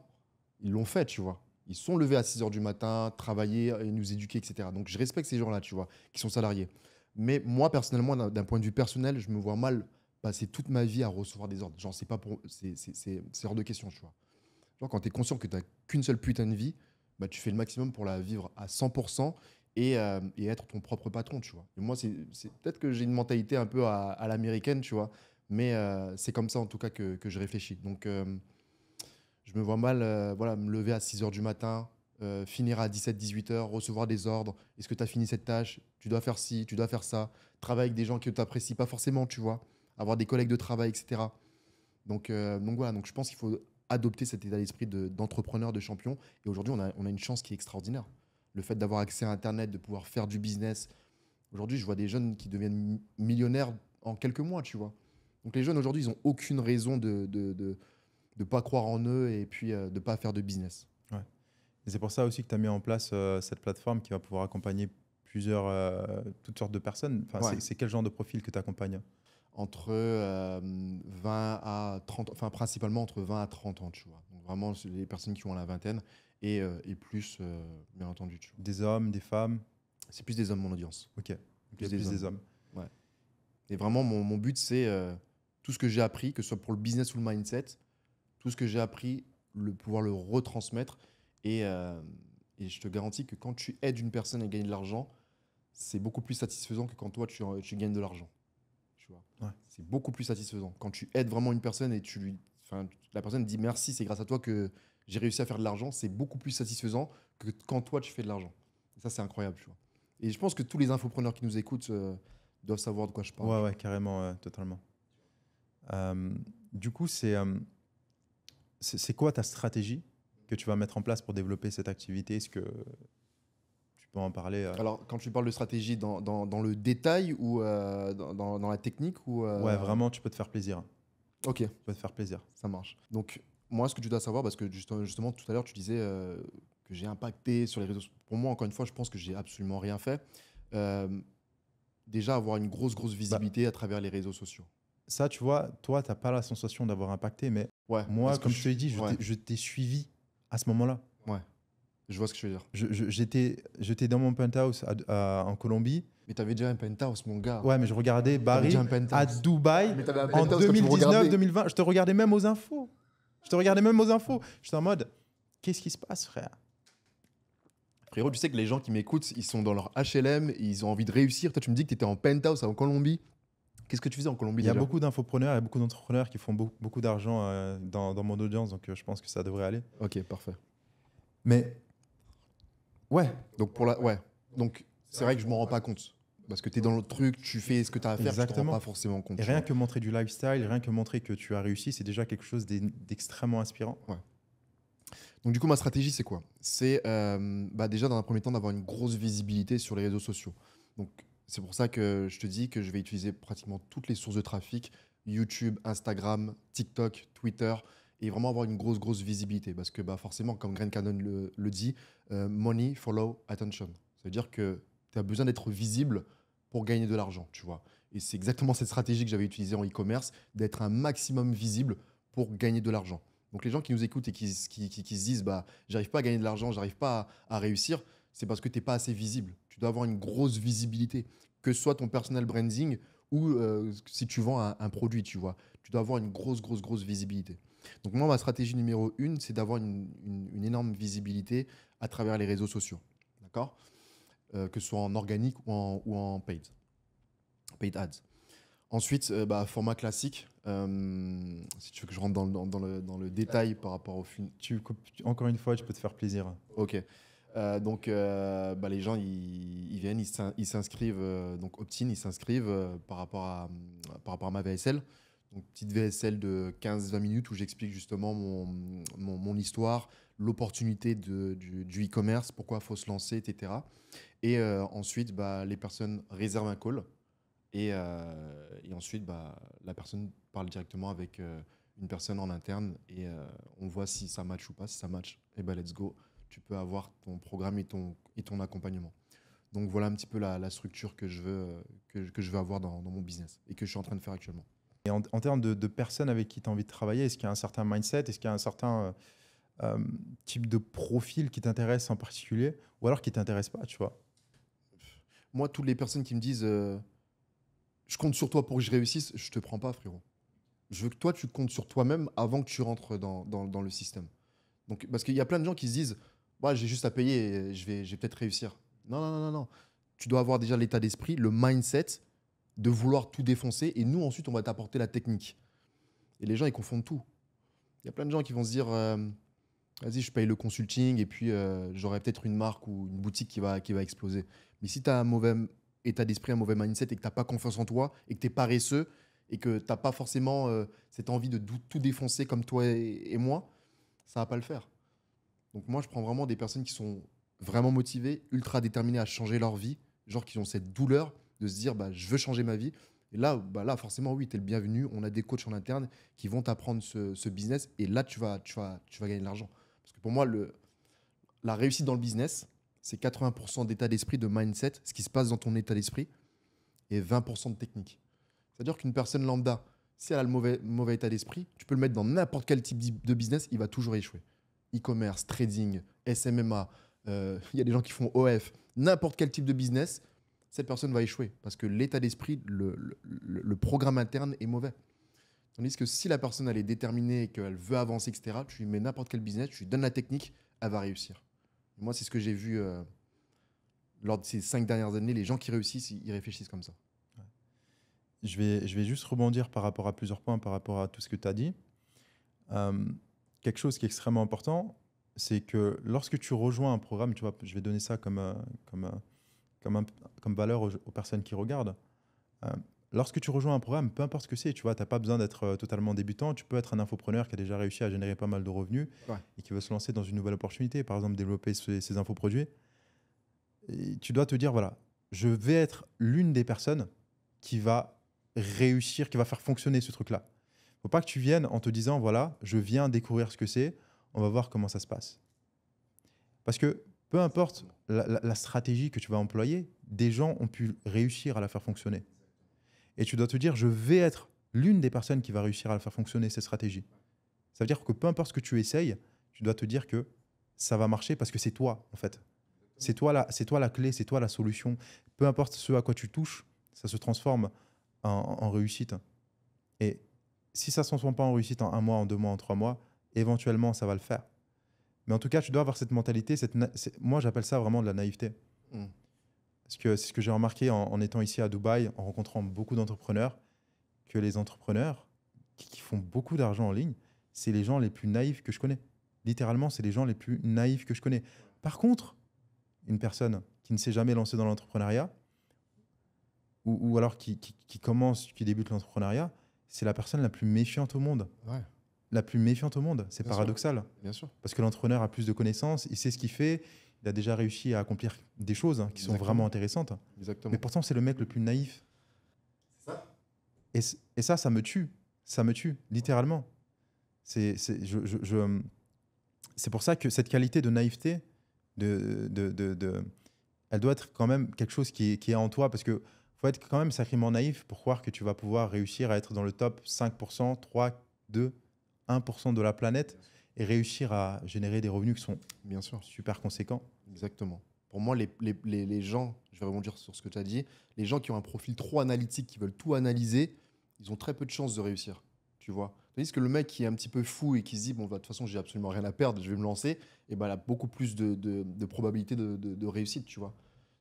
Ils l'ont fait, tu vois. Ils sont levés à 6 heures du matin, travailler et nous éduquer, etc. Donc, je respecte ces gens-là, tu vois, qui sont salariés. Mais moi, personnellement, d'un point de vue personnel, je me vois mal passer toute ma vie à recevoir des ordres. Genre, c'est pas pour. C'est hors de question, tu vois. Genre, quand tu es conscient que tu n'as qu'une seule putain de vie, bah, tu fais le maximum pour la vivre à 100% et être ton propre patron, tu vois. Et moi, peut-être que j'ai une mentalité un peu à l'américaine, tu vois, mais c'est comme ça en tout cas que je réfléchis. Donc, je me vois mal voilà, me lever à 6 heures du matin, finir à 17-18 heures, recevoir des ordres. Est-ce que tu as fini cette tâche? Tu dois faire ci, tu dois faire ça. Travailler avec des gens qui ne t'apprécient pas forcément, tu vois. Avoir des collègues de travail, etc. Donc voilà, donc je pense qu'il faut adopter cet état d'esprit d'entrepreneur, de champion. Et aujourd'hui, on a une chance qui est extraordinaire. Le fait d'avoir accès à Internet, de pouvoir faire du business. Aujourd'hui, je vois des jeunes qui deviennent millionnaires en quelques mois, tu vois. Donc les jeunes, aujourd'hui, ils n'ont aucune raison de pas croire en eux et puis de ne pas faire de business. Ouais. Et c'est pour ça aussi que tu as mis en place cette plateforme qui va pouvoir accompagner toutes sortes de personnes. Enfin, Ouais. c'est quel genre de profil que tu accompagnes? Entre 20 à 30, enfin principalement entre 20 à 30 ans, tu vois. Donc vraiment, c'est les personnes qui ont la vingtaine et plus, bien entendu, tu vois. Des hommes, des femmes? C'est plus des hommes, mon audience. Ok, Plus plus des hommes. Ouais. Et vraiment, mon but, c'est tout ce que j'ai appris, que ce soit pour le business ou le mindset, tout ce que j'ai appris, pouvoir le retransmettre. Et je te garantis que quand tu aides une personne à gagner de l'argent, c'est beaucoup plus satisfaisant que quand toi, tu gagnes de l'argent. Tu vois. Ouais. C'est beaucoup plus satisfaisant. Quand tu aides vraiment une personne et la personne dit merci, c'est grâce à toi que j'ai réussi à faire de l'argent, c'est beaucoup plus satisfaisant que quand toi, tu fais de l'argent. Et ça, c'est incroyable. Tu vois. Et je pense que tous les infopreneurs qui nous écoutent doivent savoir de quoi je parle. Ouais, carrément, totalement. Du coup, c'est quoi ta stratégie que tu vas mettre en place pour développer cette activité? Est-ce que tu peux en parler Alors, quand tu parles de stratégie dans le détail ou dans la technique ou Ouais, vraiment, tu peux te faire plaisir. Ok, Tu peux te faire plaisir. ça marche. Donc, moi, ce que tu dois savoir, parce que justement tout à l'heure, tu disais que j'ai impacté sur les réseaux sociaux. Pour moi, encore une fois, je pense que j'ai absolument rien fait. Déjà, avoir une grosse visibilité à travers les réseaux sociaux. Ça, tu vois, toi, tu n'as pas la sensation d'avoir impacté, mais Ouais, moi, parce que comme je te l'ai dit, je t'ai suivi à ce moment-là. Ouais, je vois ce que je veux dire. J'étais dans mon penthouse en Colombie. Mais t'avais déjà un penthouse, mon gars. Ouais, mais je regardais Barry déjà un penthouse. à Dubaï Mais t'avais un en penthouse quand tu me 2019, regardais. 2020. Je te regardais même aux infos. J'étais en mode, qu'est-ce qui se passe, frère? Frérot, tu sais que les gens qui m'écoutent, ils sont dans leur HLM, ils ont envie de réussir. Toi, tu me dis que tu étais en penthouse en Colombie. Qu'est-ce que tu faisais en Colombie Il y a déjà? beaucoup d'infopreneurs et beaucoup d'entrepreneurs qui font beaucoup d'argent dans mon audience, donc je pense que ça devrait aller. Ok, parfait. Mais ouais, Donc, ouais. Donc, c'est vrai que je m'en rends pas compte. Parce que tu es dans le truc, tu fais ce que tu as à faire, tu te rends exactement. pas forcément compte. Et tu rien vois. que montrer du lifestyle, rien que montrer que tu as réussi, c'est déjà quelque chose d'extrêmement inspirant. Donc, du coup, ma stratégie, c'est quoi? C'est déjà, dans un premier temps, d'avoir une grosse visibilité sur les réseaux sociaux. Donc, c'est pour ça que je te dis que je vais utiliser pratiquement toutes les sources de trafic, YouTube, Instagram, TikTok, Twitter, et vraiment avoir une grosse visibilité. Parce que forcément, comme Grant Cardone le dit, money follow attention. Ça veut dire que tu as besoin d'être visible pour gagner de l'argent, tu vois. Et c'est exactement cette stratégie que j'avais utilisée en e-commerce, d'être un maximum visible pour gagner de l'argent. Donc les gens qui nous écoutent et qui se disent j'arrive pas à gagner de l'argent, j'arrive pas à réussir, c'est parce que tu n'es pas assez visible. Tu dois avoir une grosse visibilité, que ce soit ton personal branding ou si tu vends un produit, tu vois. Tu dois avoir une grosse visibilité. Donc moi, ma stratégie numéro 1, c'est d'avoir une énorme visibilité à travers les réseaux sociaux. D'accord? Que ce soit en organique ou en paid ads. Ensuite, format classique. Si tu veux que je rentre dans le détail par rapport au film. Encore une fois, tu peux te faire plaisir. Ok. Les gens, ils viennent, ils s'inscrivent, donc opt-in, ils s'inscrivent par rapport à ma VSL. Donc, petite VSL de 15-20 minutes où j'explique justement mon histoire, l'opportunité du e-commerce, pourquoi il faut se lancer, etc. Et ensuite, les personnes réservent un call. Et ensuite, la personne parle directement avec une personne en interne et on voit si ça match ou pas. Si ça match, let's go. Tu peux avoir ton programme et ton accompagnement. Donc voilà un petit peu la structure que je veux avoir dans mon business et que je suis en train de faire actuellement. Et en termes de personnes avec qui tu as envie de travailler, est-ce qu'il y a un certain mindset? Est-ce qu'il y a un certain type de profil qui t'intéresse en particulier? Ou alors qui t'intéresse pas, tu vois? Moi, toutes les personnes qui me disent je compte sur toi pour que je réussisse, je te prends pas, frérot. Je veux que toi, tu comptes sur toi-même avant que tu rentres dans le système. Donc, parce qu'il y a plein de gens qui se disent j'ai juste à payer et je vais peut-être réussir. Non. Tu dois avoir déjà l'état d'esprit, le mindset de vouloir tout défoncer et nous, ensuite, on va t'apporter la technique. Et les gens, ils confondent tout. Il y a plein de gens qui vont se dire vas-y, je paye le consulting et puis j'aurai peut-être une marque ou une boutique qui va exploser. Mais si tu as un mauvais état d'esprit, un mauvais mindset et que tu n'as pas confiance en toi et que tu es paresseux et que tu n'as pas forcément cette envie de tout défoncer comme toi et moi, ça ne va pas le faire. Donc moi, je prends vraiment des personnes qui sont vraiment motivées, ultra déterminées à changer leur vie, genre qui ont cette douleur de se dire je veux changer ma vie. Et là, forcément, oui, tu es le bienvenu. On a des coachs en interne qui vont t'apprendre ce business et là, tu vas gagner de l'argent. Parce que pour moi, la réussite dans le business, c'est 80% d'état d'esprit, de mindset, ce qui se passe dans ton état d'esprit, et 20% de technique. C'est-à-dire qu'une personne lambda, si elle a le mauvais état d'esprit, tu peux le mettre dans n'importe quel type de business, il va toujours échouer. E-commerce, trading, SMMA, il y a des gens qui font OF, n'importe quel type de business, cette personne va échouer parce que l'état d'esprit, le programme interne est mauvais. Tandis que si la personne elle est déterminée et qu'elle veut avancer, etc., tu lui mets n'importe quel business, tu lui donnes la technique, elle va réussir. Et moi, c'est ce que j'ai vu lors de ces 5 dernières années. Les gens qui réussissent, ils réfléchissent comme ça. Je vais juste rebondir par rapport à plusieurs points, par rapport à tout ce que tu as dit. Quelque chose qui est extrêmement important, c'est que lorsque tu rejoins un programme, tu vois, je vais donner ça comme valeur aux personnes qui regardent. Lorsque tu rejoins un programme, peu importe ce que c'est, tu vois, tu n'as pas besoin d'être totalement débutant. Tu peux être un infopreneur qui a déjà réussi à générer pas mal de revenus et qui veut se lancer dans une nouvelle opportunité, par exemple développer ses infoproduits. Et tu dois te dire, voilà, je vais être l'une des personnes qui va réussir, qui va faire fonctionner ce truc-là. Il ne faut pas que tu viennes en te disant, voilà, je viens découvrir ce que c'est, on va voir comment ça se passe. Parce que peu importe la stratégie que tu vas employer, des gens ont pu réussir à la faire fonctionner. Et tu dois te dire, je vais être l'une des personnes qui va réussir à la faire fonctionner, cette stratégie. Ça veut dire que peu importe ce que tu essayes, tu dois te dire que ça va marcher parce que c'est toi, en fait. C'est toi la clé, c'est toi la solution. Peu importe ce à quoi tu touches, ça se transforme en réussite. Et si ça ne se transforme pas en réussite en 1 mois, en 2 mois, en 3 mois, éventuellement, ça va le faire. Mais en tout cas, tu dois avoir cette mentalité. Moi, j'appelle ça vraiment de la naïveté. Mm. Parce que c'est ce que j'ai remarqué en étant ici à Dubaï, en rencontrant beaucoup d'entrepreneurs, que les entrepreneurs qui font beaucoup d'argent en ligne, c'est les gens les plus naïfs que je connais. Littéralement, c'est les gens les plus naïfs que je connais. Par contre, une personne qui ne s'est jamais lancée dans l'entrepreneuriat, ou alors qui commence, qui débute l'entrepreneuriat, c'est la personne la plus méfiante au monde. Ouais, La plus méfiante au monde. C'est bien sûr. paradoxal. Bien sûr. Parce que l'entrepreneur a plus de connaissances, il sait ce qu'il fait, il a déjà réussi à accomplir des choses qui sont Exactement. vraiment intéressantes. Exactement. Mais pourtant, c'est le mec le plus naïf. C'est ça. Et ça me tue. Ça me tue, littéralement. C'est pour ça que cette qualité de naïveté, elle doit être quand même quelque chose qui est en toi, parce que faut être quand même sacrément naïf pour croire que tu vas pouvoir réussir à être dans le top 5%, 3, 2, 1% de la planète et réussir à générer des revenus qui sont Bien sûr. super conséquents. Exactement. Pour moi, les gens, je vais rebondir sur ce que tu as dit, les gens qui ont un profil trop analytique, qui veulent tout analyser, ils ont très peu de chances de réussir. Tu vois. Tandis que le mec qui est un petit peu fou et qui se dit, bon, bah, de toute façon, j'ai absolument rien à perdre, je vais me lancer, et ben, il a beaucoup plus de probabilité de réussite, tu vois.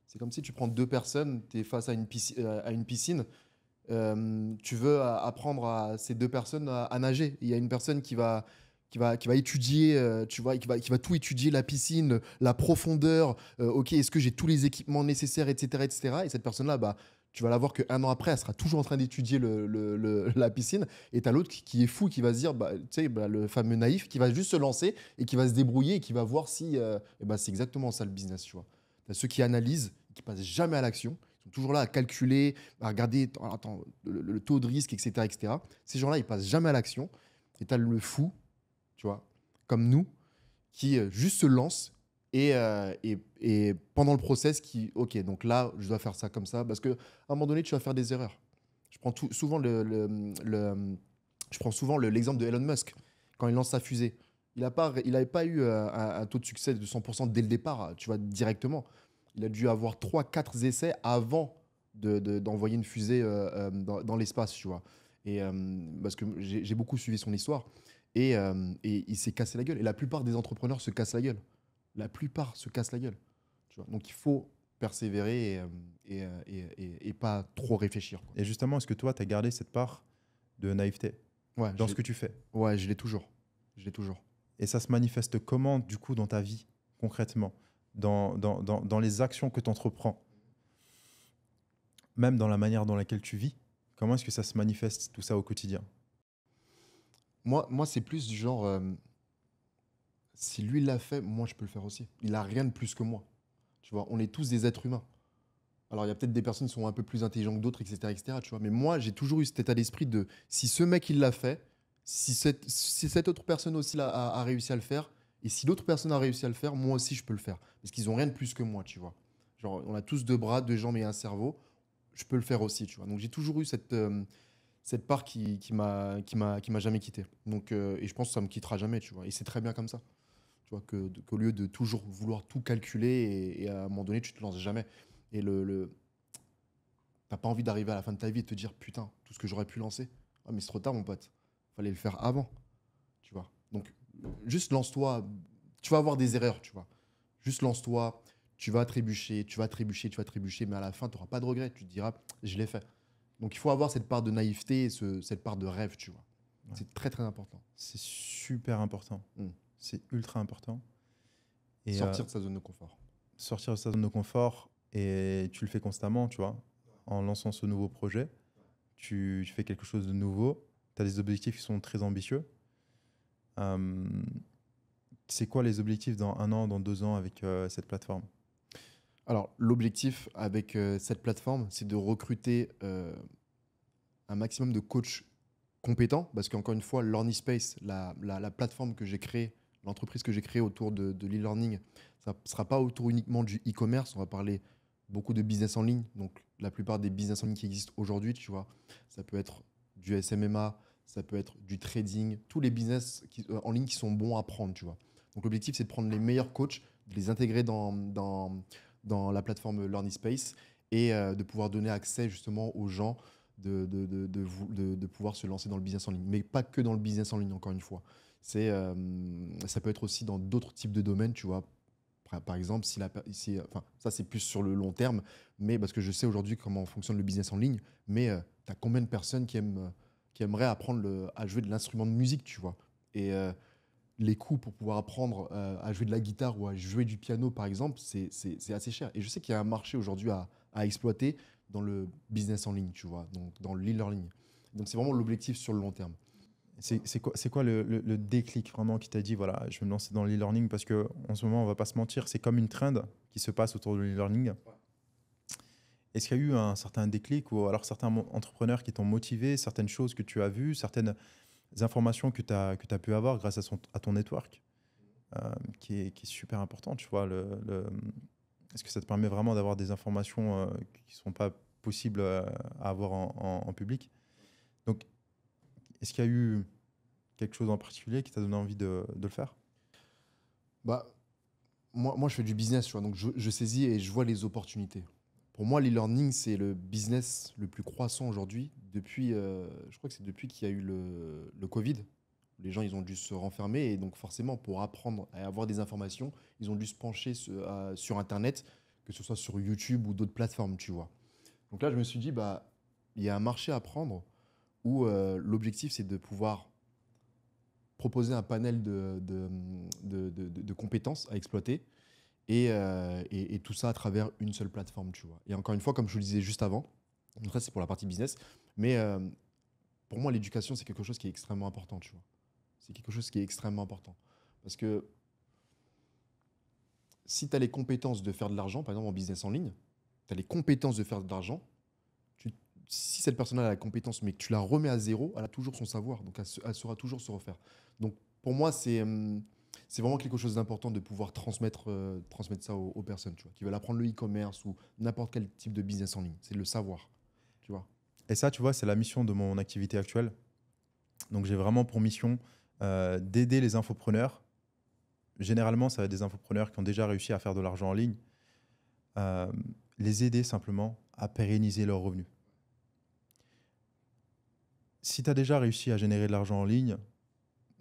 C'est comme si tu prends deux personnes, tu es face à une piscine, tu veux apprendre à ces deux personnes à nager. Il y a une personne qui va étudier, tu vois, qui va tout étudier, la piscine, la profondeur, ok, est-ce que j'ai tous les équipements nécessaires, etc., etc. Et cette personne-là, bah, tu vas la voir qu'un an après, elle sera toujours en train d'étudier la piscine. Et tu as l'autre qui est fou, qui va se dire, bah, tu sais, bah, le fameux naïf, qui va juste se lancer et qui va se débrouiller et qui va voir si. Et bah, c'est exactement ça le business, tu vois. Tu as ceux qui analysent, qui passent jamais à l'action. Ils sont toujours là à calculer, à regarder attends, le taux de risque, etc., etc. Ces gens-là, ils passent jamais à l'action. Et tu as le fou, tu vois, comme nous, qui juste se lance et pendant le process, ok, donc là, je dois faire ça comme ça, parce qu'à un moment donné, tu vas faire des erreurs. Je prends souvent je prends souvent l'exemple de Elon Musk, quand il lance sa fusée. Il n'avait pas eu un taux de succès de 100% dès le départ, tu vois, directement. Il a dû avoir 3, 4 essais avant d'envoyer une fusée dans l'espace, tu vois. Et, parce que j'ai beaucoup suivi son histoire. Et il s'est cassé la gueule. Et la plupart des entrepreneurs se cassent la gueule. La plupart se cassent la gueule. Tu vois. Donc il faut persévérer et pas trop réfléchir, quoi. Et justement, est-ce que toi, tu as gardé cette part de naïveté Ouais, dans ce que tu fais? Ouais, je l'ai toujours. Je l'ai toujours. Et ça se manifeste comment, du coup, dans ta vie, concrètement, dans les actions que tu entreprends, même dans la manière dans laquelle tu vis? Comment est-ce que ça se manifeste, tout ça, au quotidien? Moi c'est plus du genre, si lui l'a fait, moi je peux le faire aussi. Il a rien de plus que moi. Tu vois, on est tous des êtres humains. Alors, il y a peut-être des personnes qui sont un peu plus intelligentes que d'autres, etc., etc., tu vois. Mais moi, j'ai toujours eu cet état d'esprit de si ce mec, il l'a fait, si cette autre personne aussi a réussi à le faire, et si l'autre personne a réussi à le faire, moi aussi, je peux le faire. Parce qu'ils ont rien de plus que moi, tu vois. Genre, on a tous deux bras, deux jambes et un cerveau. Je peux le faire aussi, tu vois. Donc, j'ai toujours eu cette part qui m'a jamais quitté. Donc, et je pense que ça me quittera jamais, tu vois. Et c'est très bien comme ça. Tu vois, qu'au lieu de toujours vouloir tout calculer et à un moment donné, tu te lances jamais. Et t'as pas envie d'arriver à la fin de ta vie et te dire putain, tout ce que j'aurais pu lancer. Ah, mais c'est trop tard, mon pote. Fallait le faire avant. Tu vois. Donc, juste lance-toi. Tu vas avoir des erreurs, tu vois. Juste lance-toi. Tu vas trébucher, tu vas trébucher, tu vas trébucher, mais à la fin, tu n'auras pas de regret. Tu te diras, je l'ai fait. Donc, il faut avoir cette part de naïveté et cette part de rêve, tu vois. Ouais. C'est très, très important. C'est super important. Mm. C'est ultra important. Et Sortir de sa zone de confort. sortir de sa zone de confort, et tu le fais constamment, tu vois. En lançant ce nouveau projet, tu fais quelque chose de nouveau. Tu as des objectifs qui sont très ambitieux. C'est quoi les objectifs dans 1 an, dans 2 ans avec cette plateforme? Alors, l'objectif avec cette plateforme, c'est de recruter un maximum de coachs compétents, parce qu'encore une fois, LearnySpace, la plateforme que j'ai créée, l'entreprise que j'ai créée autour de l'e-learning, ça ne sera pas autour uniquement du e-commerce, on va parler beaucoup de business en ligne, donc la plupart des business en ligne qui existent aujourd'hui, tu vois, ça peut être du SMMA, ça peut être du trading, tous les business en ligne qui sont bons à prendre, tu vois. Donc l'objectif, c'est de prendre les meilleurs coachs, de les intégrer dans la plateforme LearnySpace et de pouvoir donner accès justement aux gens de pouvoir se lancer dans le business en ligne. Mais pas que dans le business en ligne, encore une fois. Ça peut être aussi dans d'autres types de domaines, tu vois. Par exemple, enfin, ça c'est plus sur le long terme, mais parce que je sais aujourd'hui comment fonctionne le business en ligne, mais tu as combien de personnes qui aimeraient apprendre à jouer de l'instrument de musique, tu vois. Et les coûts pour pouvoir apprendre à jouer de la guitare ou à jouer du piano, par exemple, c'est assez cher. Et je sais qu'il y a un marché aujourd'hui à exploiter dans le business en ligne, tu vois, donc dans l'e-learning. Donc c'est vraiment l'objectif sur le long terme. C'est quoi le déclic vraiment qui t'a dit, voilà, je vais me lancer dans l'e-learning parce que en ce moment, on va pas se mentir, c'est comme une trend qui se passe autour de l'e-learning. Est-ce qu'il y a eu un certain déclic ou alors certains entrepreneurs qui t'ont motivé, certaines choses que tu as vues, certaines informations que tu as pu avoir grâce à ton network, qui est super important, tu vois, est-ce que ça te permet vraiment d'avoir des informations qui ne sont pas possibles à avoir en public? Donc, est-ce qu'il y a eu quelque chose en particulier qui t'a donné envie de le faire? Bah, moi, je fais du business, tu vois, donc je saisis et je vois les opportunités. Pour moi, l'e-learning, c'est le business le plus croissant aujourd'hui depuis, je crois que c'est depuis qu'il y a eu le Covid. Les gens, ils ont dû se renfermer et donc forcément, pour apprendre à avoir des informations, ils ont dû se pencher sur Internet, que ce soit sur YouTube ou d'autres plateformes, tu vois. Donc là, je me suis dit, bah, il y a un marché à prendre où l'objectif, c'est de pouvoir proposer un panel de compétences à exploiter et tout ça à travers une seule plateforme, tu vois. Et encore une fois, comme je vous le disais juste avant, donc ça c'est pour la partie business, mais pour moi l'éducation c'est quelque chose qui est extrêmement important, tu vois. C'est quelque chose qui est extrêmement important. Parce que si tu as les compétences de faire de l'argent, par exemple en business en ligne, tu as les compétences de faire de l'argent, tu- si cette personne a la compétence mais que tu la remets à zéro, elle a toujours son savoir, donc elle saura toujours se refaire. Donc pour moi c'est vraiment quelque chose d'important de pouvoir transmettre ça aux personnes, tu vois, qui veulent apprendre le e-commerce ou n'importe quel type de business en ligne. C'est le savoir, tu vois. Et ça, tu vois, c'est la mission de mon activité actuelle. Donc, j'ai vraiment pour mission d'aider les infopreneurs. Généralement, ça va être des infopreneurs qui ont déjà réussi à faire de l'argent en ligne. euh, les aider simplement à pérenniser leurs revenus. Si tu as déjà réussi à générer de l'argent en ligne,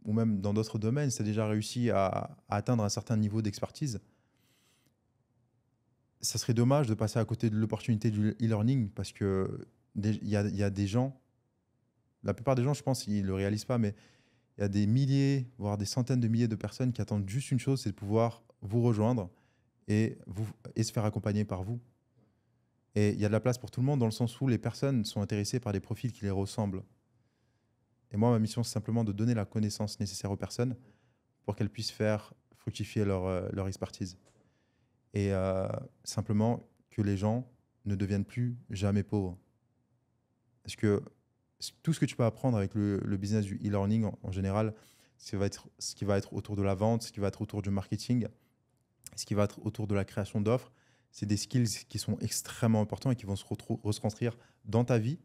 ou même dans d'autres domaines, si tu as déjà réussi à atteindre un certain niveau d'expertise, ça serait dommage de passer à côté de l'opportunité du e-learning parce que il y a des gens, la plupart des gens, je pense, ils ne le réalisent pas, mais il y a des milliers, voire des centaines de milliers de personnes qui attendent juste une chose, c'est de pouvoir vous rejoindre et se faire accompagner par vous. Et il y a de la place pour tout le monde dans le sens où les personnes sont intéressées par des profils qui les ressemblent. Et moi, ma mission, c'est simplement de donner la connaissance nécessaire aux personnes pour qu'elles puissent faire fructifier leur expertise. Et simplement que les gens ne deviennent plus jamais pauvres. Parce que tout ce que tu peux apprendre avec le business du e-learning en général, ce qui va être autour de la vente, ce qui va être autour du marketing, ce qui va être autour de la création d'offres, c'est des skills qui sont extrêmement importants et qui vont se transcrire dans ta vie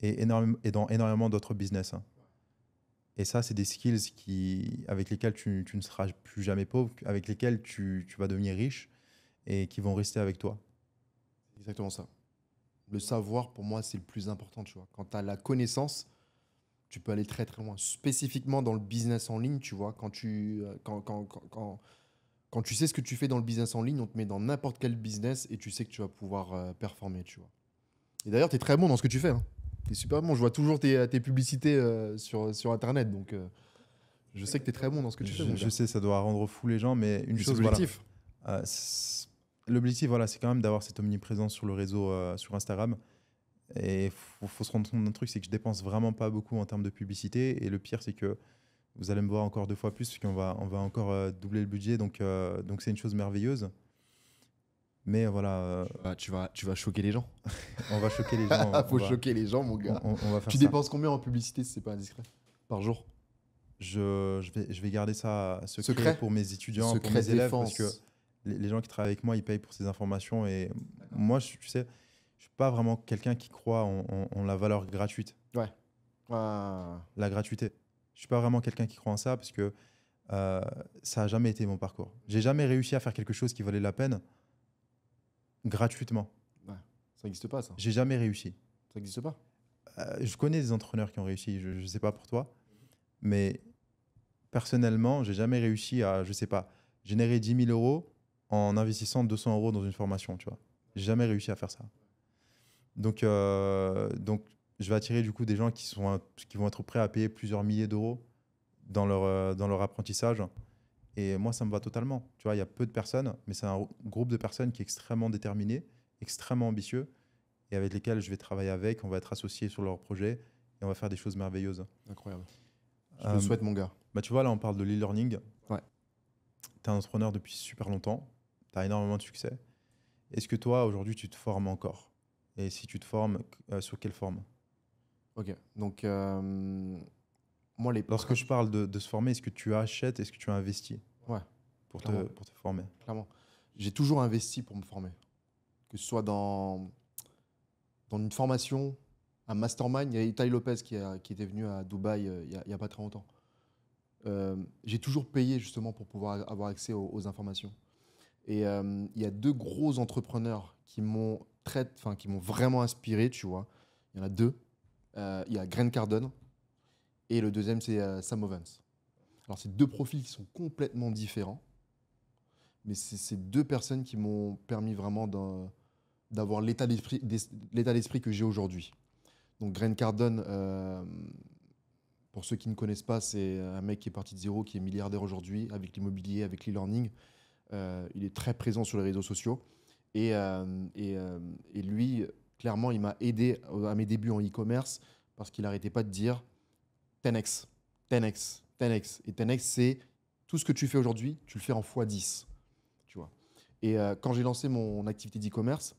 et dans énormément d'autres business, hein. Et ça, c'est des skills avec lesquels tu ne seras plus jamais pauvre, avec lesquels tu vas devenir riche et qui vont rester avec toi. C'est exactement ça. Le savoir, pour moi, c'est le plus important, tu vois. Quand tu as la connaissance, tu peux aller très très loin. Spécifiquement dans le business en ligne, tu vois, quand tu sais ce que tu fais dans le business en ligne, on te met dans n'importe quel business et tu sais que tu vas pouvoir performer, tu vois. Et d'ailleurs, tu es très bon dans ce que tu fais, hein. Tu es super bon. Je vois toujours tes publicités sur Internet. Donc, je sais que tu es très bon dans ce que tu fais, mon Je gars. sais, ça doit rendre fou les gens, mais une Mais c'est chose, voilà. l'objectif. Euh, c'est- L'objectif, voilà, c'est quand même d'avoir cette omniprésence sur le réseau, sur Instagram. Et faut se rendre compte d'un truc, c'est que je dépense vraiment pas beaucoup en termes de publicité. Et le pire, c'est que vous allez me voir encore 2 fois plus, parce qu'on va encore doubler le budget. Donc c'est une chose merveilleuse. Mais voilà, Tu vas choquer les gens. on va choquer les gens. On Faut va, choquer les gens, mon on, gars. on va faire Tu ça. dépenses combien en publicité si c'est pas indiscret? Par jour? Je vais garder ça secret Secret? pour mes étudiants, pour Secret mes élèves, parce que défense. les gens qui travaillent avec moi, ils payent pour ces informations. Et moi, tu sais, je suis pas vraiment quelqu'un qui croit en la valeur gratuite, Ouais. Ah. la gratuité. Je suis pas vraiment quelqu'un qui croit en ça parce que euh, ça a jamais été mon parcours. J'ai jamais réussi à faire quelque chose qui valait la peine gratuitement. Ouais. Ça n'existe pas, ça. J'ai jamais réussi. Ça n'existe pas. Je connais des entrepreneurs qui ont réussi. Je sais pas pour toi, mais personnellement, j'ai jamais réussi à, je sais pas, générer 10 000 euros en investissant 200 euros dans une formation, tu vois. J'ai jamais réussi à faire ça. Donc, je vais attirer du coup des gens qui vont être prêts à payer plusieurs milliers d'euros dans leur apprentissage. Et moi, ça me va totalement. Tu vois, il y a peu de personnes, mais c'est un groupe de personnes qui est extrêmement déterminé, extrêmement ambitieux, et avec lesquels je vais travailler avec. On va être associés sur leur projet et on va faire des choses merveilleuses. Incroyable. Je te le souhaite, mon gars. Bah, tu vois, là, on parle de l'e-learning. Ouais. Tu es un entrepreneur depuis super longtemps. Tu as énormément de succès. Est-ce que toi, aujourd'hui, tu te formes encore? Et si tu te formes, sur quelle forme? Ok. Donc, moi, Lorsque je parle de se former, est-ce que tu achètes, est-ce que tu investis Ouais, pour clairement. pour te former? Clairement. J'ai toujours investi pour me former. Que ce soit dans une formation, un mastermind. Il y a Itai Lopez qui était venu à Dubaï il y a pas très longtemps. J'ai toujours payé justement pour pouvoir avoir accès aux informations. Et il y a deux gros entrepreneurs qui m'ont vraiment inspiré, tu vois. Il y en a deux. Il y a Grant Cardone et le deuxième, c'est Sam Ovens. Alors, c'est deux profils qui sont complètement différents, mais c'est ces deux personnes qui m'ont permis vraiment d'avoir l'état d'esprit que j'ai aujourd'hui. Donc, Grant Cardone, pour ceux qui ne connaissent pas, c'est un mec qui est parti de zéro, qui est milliardaire aujourd'hui avec l'immobilier, avec l'e-learning. Il est très présent sur les réseaux sociaux. Et lui, clairement, il m'a aidé à mes débuts en e-commerce parce qu'il n'arrêtait pas de dire 10x, 10x, 10x. Et 10x, c'est tout ce que tu fais aujourd'hui, tu le fais en x10. Tu vois. Et quand j'ai lancé mon activité d'e-commerce,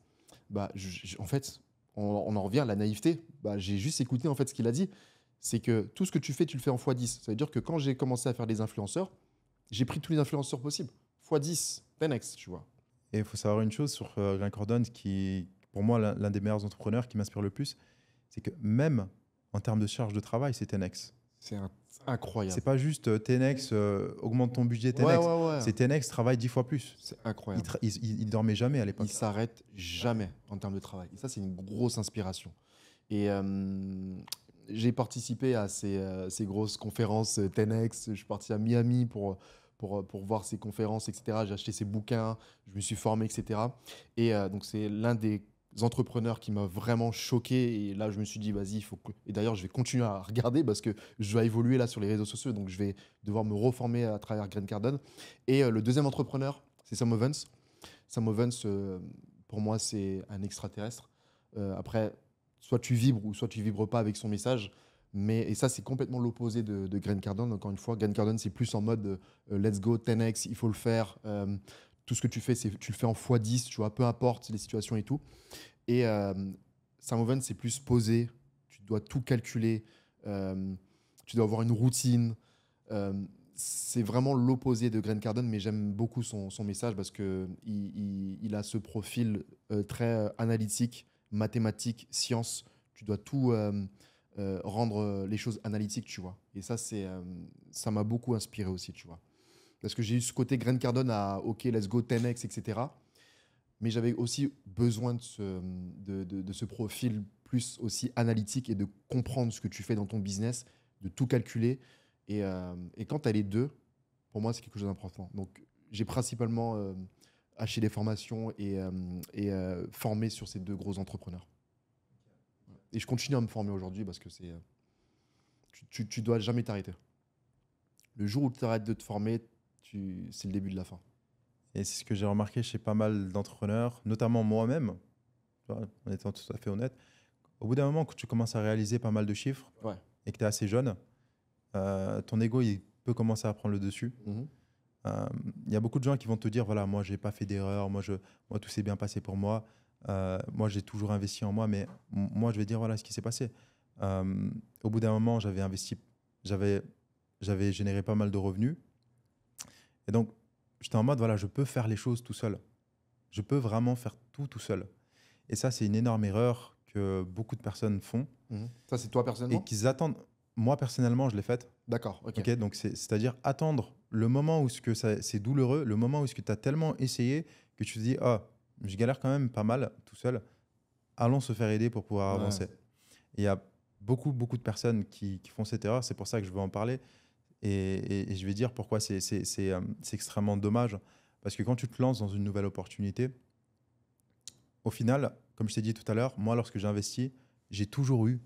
bah, en fait, on en revient à la naïveté. Bah, j'ai juste écouté en fait, ce qu'il a dit. C'est que tout ce que tu fais, tu le fais en x10. Ça veut dire que quand j'ai commencé à faire des influenceurs, j'ai pris tous les influenceurs possibles. x10, 10x, tu vois. Et il faut savoir une chose sur Grant Cardone, qui, pour moi, l'un des meilleurs entrepreneurs qui m'inspire le plus, c'est que même en termes de charge de travail, c'est 10x. C'est incroyable. C'est pas juste 10x, augmente ton budget 10x. Ouais, ouais, ouais. C'est 10x, travaille 10 fois plus. C'est incroyable. Il dormait jamais à Il l'époque. s'arrête jamais en termes de travail. Et ça, c'est une grosse inspiration. Et j'ai participé à ces grosses conférences 10x. Je suis parti à Miami pour voir ces conférences, etc. J'ai acheté ses bouquins, je me suis formé, etc. Et donc, c'est l'un des entrepreneurs qui m'a vraiment choqué. Et là, je me suis dit, vas-y, il faut que... Et d'ailleurs, je vais continuer à regarder parce que je vais évoluer là sur les réseaux sociaux. Donc, je vais devoir me reformer à travers Grant Cardone. Et le deuxième entrepreneur, c'est Sam Ovens. Sam Ovens, pour moi, c'est un extraterrestre. Après, soit tu vibres ou soit tu vibres pas avec son message. Et ça, c'est complètement l'opposé de Grant Cardone. Encore une fois, Grant Cardone, c'est plus en mode let's go, 10x, il faut le faire. Tout ce que tu fais, tu le fais en x10, tu vois, peu importe les situations et tout. Et Sam Ovens, c'est plus posé. Tu dois tout calculer. Tu dois avoir une routine. C'est vraiment l'opposé de Grant Cardone, mais j'aime beaucoup son message parce qu'il a ce profil très analytique, mathématique, science. Tu dois tout rendre les choses analytiques, tu vois. Et ça m'a beaucoup inspiré aussi, tu vois. Parce que j'ai eu ce côté Grant Cardone à OK, let's go, 10x, etc. Mais j'avais aussi besoin de ce profil plus aussi analytique et de comprendre ce que tu fais dans ton business, de tout calculer. Et quand tu as les deux, pour moi, c'est quelque chose d'important. Donc, j'ai principalement acheté des formations et formé sur ces deux gros entrepreneurs. Et je continue à me former aujourd'hui parce que tu dois jamais t'arrêter. Le jour où tu arrêtes de te former, c'est le début de la fin. Et c'est ce que j'ai remarqué chez pas mal d'entrepreneurs, notamment moi-même, tu vois, en étant tout à fait honnête. Au bout d'un moment, quand tu commences à réaliser pas mal de chiffres Ouais. et que tu es assez jeune, ton ego il peut commencer à prendre le dessus. Mhm. Il y a beaucoup de gens qui vont te dire voilà, moi, j'ai pas fait d'erreur, moi, tout s'est bien passé pour moi, moi, j'ai toujours investi en moi, mais moi, je vais dire voilà ce qui s'est passé. Au bout d'un moment, j'avais investi, j'avais généré pas mal de revenus. Et donc, j'étais en mode, voilà, je peux faire les choses tout seul. Je peux vraiment faire tout seul. Et ça, c'est une énorme erreur que beaucoup de personnes font. Mhm. Ça, c'est toi personnellement? Et qu'ils attendent. Moi, personnellement, je l'ai faite. D'accord, ok. Okay, donc, c'est-à-dire attendre le moment où c'est douloureux, le moment où tu as tellement essayé que tu te dis, ah, je galère quand même pas mal tout seul. Allons se faire aider pour pouvoir Ouais. avancer. Et il y a beaucoup de personnes qui font cette erreur. C'est pour ça que je veux en parler. Et je vais dire pourquoi c'est extrêmement dommage. Parce que quand tu te lances dans une nouvelle opportunité, au final, comme je t'ai dit tout à l'heure, moi, lorsque j'ai investi, j'ai toujours eu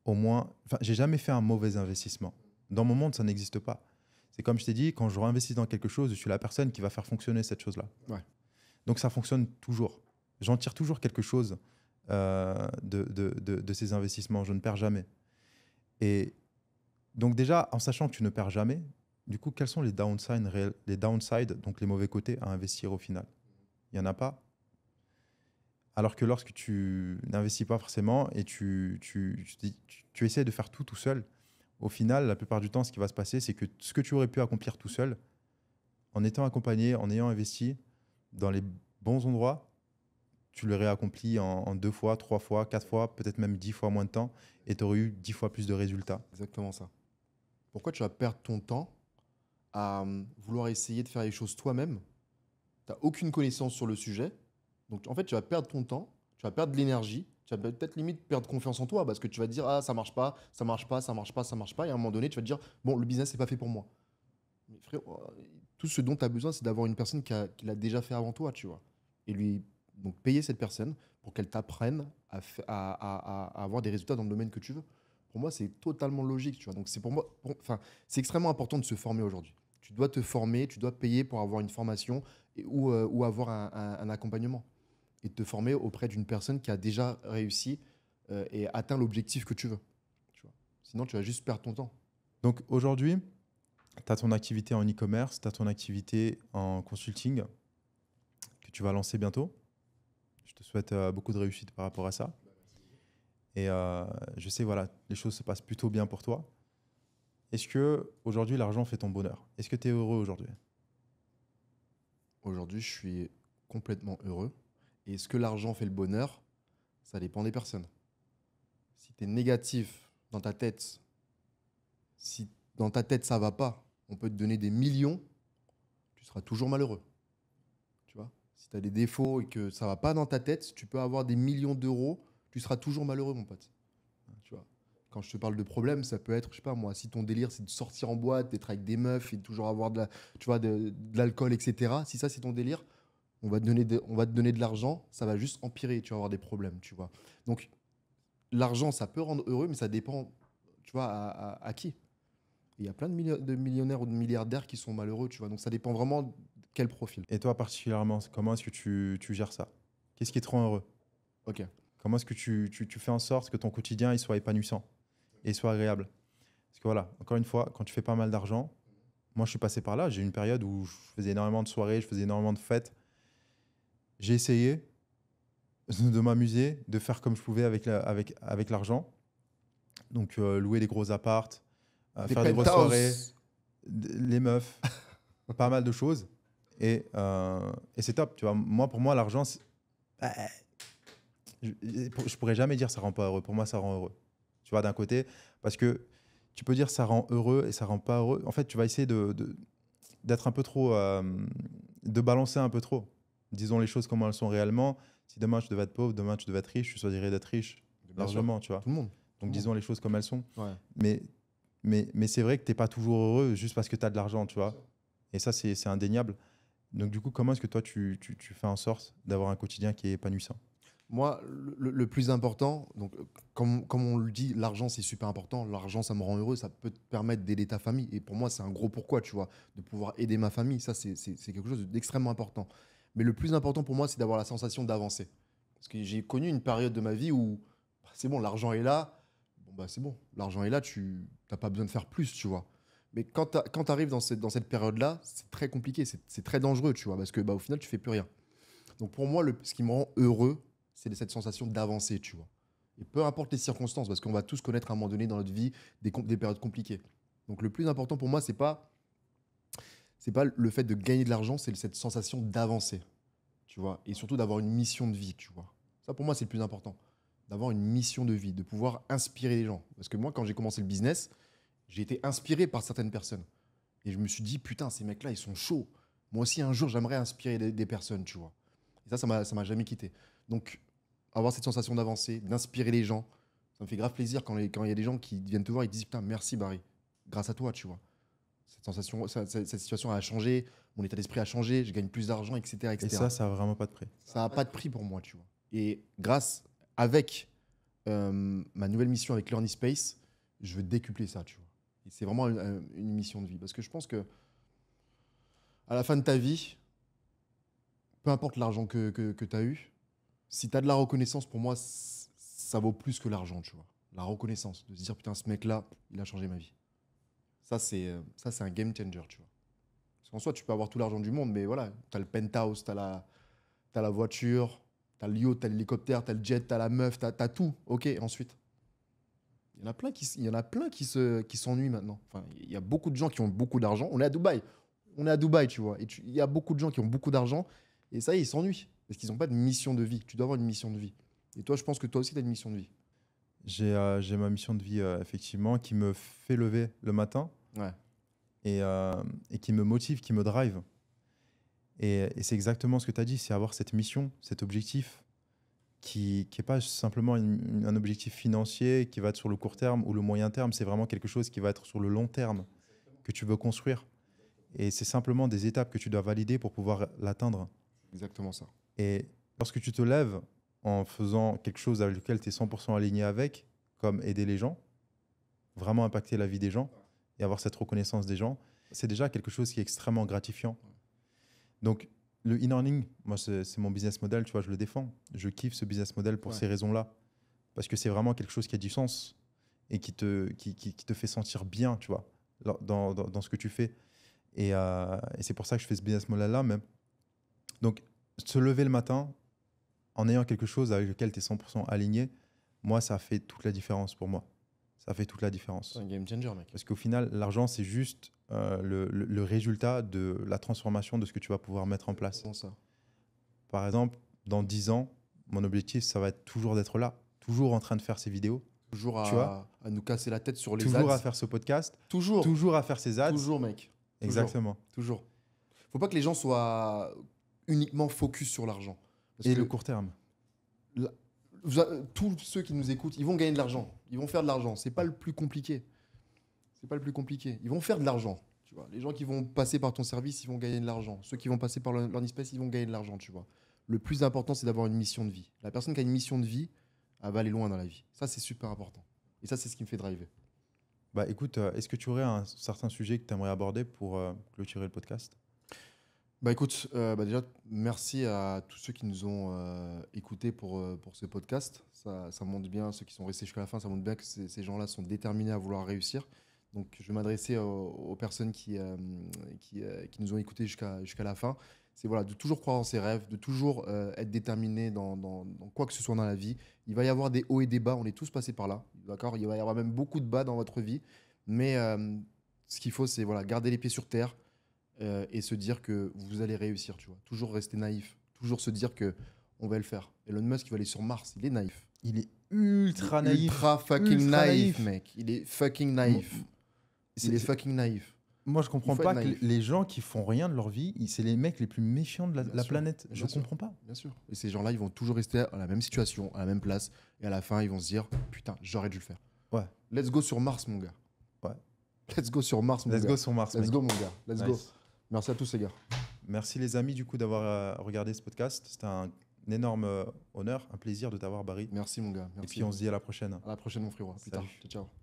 au moins. Enfin, j'ai jamais fait un mauvais investissement. Dans mon monde, ça n'existe pas. C'est comme je t'ai dit, quand je réinvestis dans quelque chose, je suis la personne qui va faire fonctionner cette chose-là. Ouais. Donc ça fonctionne toujours. J'en tire toujours quelque chose de ces investissements. Je ne perds jamais. Et donc déjà, en sachant que tu ne perds jamais, du coup, quels sont les downsides réels, les downsides, donc les mauvais côtés à investir au final? Il n'y en a pas. Alors que lorsque tu n'investis pas forcément et tu essaies de faire tout seul, au final, la plupart du temps, ce qui va se passer, c'est que ce que tu aurais pu accomplir tout seul, en étant accompagné, en ayant investi dans les bons endroits, tu l'aurais accompli en 2 fois, 3 fois, 4 fois, peut-être même 10 fois moins de temps, et tu aurais eu 10 fois plus de résultats. Exactement ça. Pourquoi tu vas perdre ton temps à vouloir essayer de faire les choses toi-même? Tu n'as aucune connaissance sur le sujet. Donc, en fait, tu vas perdre ton temps, tu vas perdre de l'énergie, tu vas peut-être limite perdre confiance en toi parce que tu vas te dire, ah, ça marche pas, ça marche pas, ça marche pas, ça marche pas. Et à un moment donné, tu vas te dire, bon, le business, c'est pas fait pour moi. Mais frère, tout ce dont tu as besoin, c'est d'avoir une personne qui l'a déjà fait avant toi, tu vois. Et lui, donc, payer cette personne pour qu'elle t'apprenne à avoir des résultats dans le domaine que tu veux. Pour moi, c'est totalement logique, tu vois. Donc, c'est pour moi, enfin, c'est extrêmement important de se former aujourd'hui. Tu dois te former, tu dois payer pour avoir une formation ou avoir un accompagnement et de te former auprès d'une personne qui a déjà réussi et atteint l'objectif que tu veux. Tu vois. Sinon, tu vas juste perdre ton temps. Donc aujourd'hui, tu as ton activité en e-commerce, tu as ton activité en consulting que tu vas lancer bientôt. Je te souhaite beaucoup de réussite par rapport à ça. Et je sais, voilà, les choses se passent plutôt bien pour toi. Est-ce que aujourd'hui l'argent fait ton bonheur? Est-ce que tu es heureux aujourd'hui? Aujourd'hui, je suis complètement heureux. Et est-ce que l'argent fait le bonheur? Ça dépend des personnes. Si tu es négatif dans ta tête, si dans ta tête ça va pas, on peut te donner des millions, tu seras toujours malheureux. Tu vois? Si tu as des défauts et que ça va pas dans ta tête, tu peux avoir des millions d'euros, tu seras toujours malheureux, mon pote. Tu vois? Quand je te parle de problème, ça peut être, je sais pas moi, si ton délire c'est de sortir en boîte, d'être avec des meufs et de toujours avoir tu vois, de l'alcool, etc. Si ça c'est ton délire, on va te donner de l'argent, ça va juste empirer, tu vas avoir des problèmes, tu vois. Donc l'argent, ça peut rendre heureux, mais ça dépend, tu vois, à qui. Il y a plein de millionnaires ou de milliardaires qui sont malheureux, tu vois. Donc ça dépend vraiment de quel profil. Et toi particulièrement, comment est-ce que tu gères ça? Qu'est-ce qui te rend heureux? Ok. Comment est-ce que tu fais en sorte que ton quotidien il soit épanouissant et soit agréable? Parce que voilà, encore une fois, quand tu fais pas mal d'argent, moi je suis passé par là, j'ai eu une période où je faisais énormément de soirées, je faisais énormément de fêtes. J'ai essayé de m'amuser, de faire comme je pouvais avec l'argent. Donc louer des gros appartes, Des faire des grosses soirées, penthouses. les meufs, pas mal de choses. Et c'est top, tu vois. Moi, pour moi, l'argent, bah, je pourrais jamais dire ça rend pas heureux. Pour moi, ça rend heureux. Tu vois, d'un côté, parce que tu peux dire ça rend heureux et ça rend pas heureux. En fait, tu vas essayer d'être un peu trop, de balancer un peu trop. Disons les choses comme elles sont réellement. Si demain tu devais être pauvre, demain tu devais être riche, tu choisirais d'être riche Bien sûr. largement, tu vois. Tout le monde. Donc le disons les choses comme elles sont. Ouais. Mais, mais c'est vrai que tu n'es pas toujours heureux juste parce que tu as de l'argent, tu vois. Et ça, c'est indéniable. Donc du coup, comment est-ce que toi, tu fais en sorte d'avoir un quotidien qui est épanouissant? Moi, le plus important, donc, comme on le dit, l'argent, c'est super important. L'argent, ça me rend heureux. Ça peut te permettre d'aider ta famille. Et pour moi, c'est un gros pourquoi, tu vois, de pouvoir aider ma famille. Ça, c'est quelque chose d'extrêmement important. Mais le plus important pour moi, c'est d'avoir la sensation d'avancer. Parce que j'ai connu une période de ma vie où bah, c'est bon, l'argent est là. Bon, bah, c'est bon, l'argent est là, tu n'as pas besoin de faire plus, tu vois. Mais quand tu arrives dans cette période-là, c'est très compliqué, c'est très dangereux, tu vois, parce que bah, au final, tu fais plus rien. Donc pour moi, ce qui me rend heureux, c'est cette sensation d'avancer, tu vois. Et peu importe les circonstances, parce qu'on va tous connaître à un moment donné dans notre vie des périodes compliquées. Donc le plus important pour moi, c'est pas le fait de gagner de l'argent, c'est cette sensation d'avancer, tu vois. Et surtout d'avoir une mission de vie, tu vois. Ça pour moi, c'est le plus important. D'avoir une mission de vie, de pouvoir inspirer les gens. Parce que moi, quand j'ai commencé le business, j'ai été inspiré par certaines personnes. Et je me suis dit, putain, ces mecs-là, ils sont chauds. Moi aussi, un jour, j'aimerais inspirer des personnes, tu vois. Et ça m'a jamais quitté. Donc, avoir cette sensation d'avancer, d'inspirer les gens, ça me fait grave plaisir quand il y a des gens qui viennent te voir et te disent, putain, merci Barry. grâce à toi, tu vois. Cette sensation, cette situation a changé, mon état d'esprit a changé, je gagne plus d'argent, etc., Et etc. ça a vraiment pas de prix. Ça n'a pas de prix pour moi, tu vois. Et avec ma nouvelle mission avec Learning Space, je veux décupler ça, tu vois. Et c'est vraiment une mission de vie. Parce que je pense que à la fin de ta vie, peu importe l'argent que tu as eu, si tu as de la reconnaissance, pour moi, ça vaut plus que l'argent, tu vois. La reconnaissance, de se dire, putain, ce mec-là, il a changé ma vie. Ça, c'est un game changer, tu vois. Parce qu'en soi, tu peux avoir tout l'argent du monde, mais voilà, tu as le penthouse, tu as la voiture, tu as le yacht, tu as l'hélicoptère, tu as le jet, tu as la meuf, tu as tout. Ok, ensuite. Il y en a plein qui s'ennuient maintenant. Enfin, il y a beaucoup de gens qui ont beaucoup d'argent. On est à Dubaï. On est à Dubaï, tu vois. Et il y a beaucoup de gens qui ont beaucoup d'argent. Et ça y est, ils s'ennuient. Parce qu'ils n'ont pas de mission de vie. Tu dois avoir une mission de vie. Et toi, je pense que toi aussi, tu as une mission de vie. J'ai ma mission de vie, effectivement, qui me fait lever le matin Ouais. et qui me motive, qui me drive. Et c'est exactement ce que tu as dit, c'est avoir cette mission, cet objectif qui n'est pas simplement un objectif financier qui va être sur le court terme ou le moyen terme, c'est vraiment quelque chose qui va être sur le long terme que tu veux construire. Et c'est simplement des étapes que tu dois valider pour pouvoir l'atteindre. Exactement ça. Et lorsque tu te lèves en faisant quelque chose avec lequel tu es 100% aligné avec, comme aider les gens, vraiment impacter la vie des gens et avoir cette reconnaissance des gens, c'est déjà quelque chose qui est extrêmement gratifiant. Donc, le e-learning, moi, c'est mon business model, tu vois, je le défends. Je kiffe ce business model pour ces raisons-là. Parce que c'est vraiment quelque chose qui a du sens et qui te fait sentir bien, tu vois, dans ce que tu fais. Et c'est pour ça que je fais ce business model-là même. Donc, se lever le matin en ayant quelque chose avec lequel tu es 100% aligné, moi, ça fait toute la différence pour moi. Ça fait toute la différence. C'est un game changer, mec. Parce qu'au final, l'argent, c'est juste le résultat de la transformation de ce que tu vas pouvoir mettre en place. Comment ça ? Par exemple, dans 10 ans, mon objectif, ça va être toujours d'être là, toujours en train de faire ces vidéos. Toujours Tu vois, à nous casser la tête sur les toujours ads. à faire ce podcast, Toujours. toujours à faire ces ads. Toujours, mec. Exactement. Toujours. Faut pas que les gens soient uniquement focus sur l'argent. Parce Et que le court terme. tous ceux qui nous écoutent, ils vont gagner de l'argent. Ils vont faire de l'argent. C'est pas le plus compliqué. C'est pas le plus compliqué. Ils vont faire de l'argent. Tu vois. Les gens qui vont passer par ton service, ils vont gagner de l'argent. Ceux qui vont passer par Learning Space, ils vont gagner de l'argent, tu vois. Le plus important, c'est d'avoir une mission de vie. La personne qui a une mission de vie, elle va aller loin dans la vie. Ça, c'est super important. Et ça, c'est ce qui me fait driver. Bah écoute, est-ce que tu aurais un certain sujet que tu aimerais aborder pour clôturer le podcast? Bah écoute, déjà, merci à tous ceux qui nous ont écoutés pour ce podcast. Ça montre bien, ceux qui sont restés jusqu'à la fin, ça montre bien que ces gens-là sont déterminés à vouloir réussir. Donc, je vais m'adresser aux personnes qui nous ont écoutés jusqu'à la fin. C'est voilà, de toujours croire en ses rêves, de toujours être déterminé dans quoi que ce soit dans la vie. Il va y avoir des hauts et des bas, on est tous passés par là. D'accord ? Il va y avoir même beaucoup de bas dans votre vie. Mais ce qu'il faut, c'est voilà, garder les pieds sur terre et se dire que vous allez réussir. Tu vois. Toujours rester naïf. Toujours se dire qu'on va le faire. Elon Musk, il va aller sur Mars. Il est naïf. Il est ultra naïf. Ultra fucking Ultra naïf, naïf. mec. Il est fucking naïf. Il est C'est- fucking naïf. Moi, je comprends Il faut pas être que naïf. les gens qui font rien de leur vie, c'est les mecs les plus méfiants de la Bien sûr, planète. bien Je sûr. comprends pas. Bien sûr. Et ces gens-là, ils vont toujours rester à la même situation, à la même place. Et à la fin, ils vont se dire putain, j'aurais dû le faire. Ouais. Let's go sur Mars, mon gars. Ouais. Let's go sur Mars, mon Let's gars. go sur Mars, Let's mec. go, mon gars. Let's go. Nice. Merci à tous, les gars. Merci les amis du coup d'avoir regardé ce podcast. C'était un énorme honneur, un plaisir de t'avoir, Barry. Merci, mon gars. Et Merci. puis on se dit à la prochaine. À la prochaine, mon frérot. À plus Salut. tard. Ciao, ciao.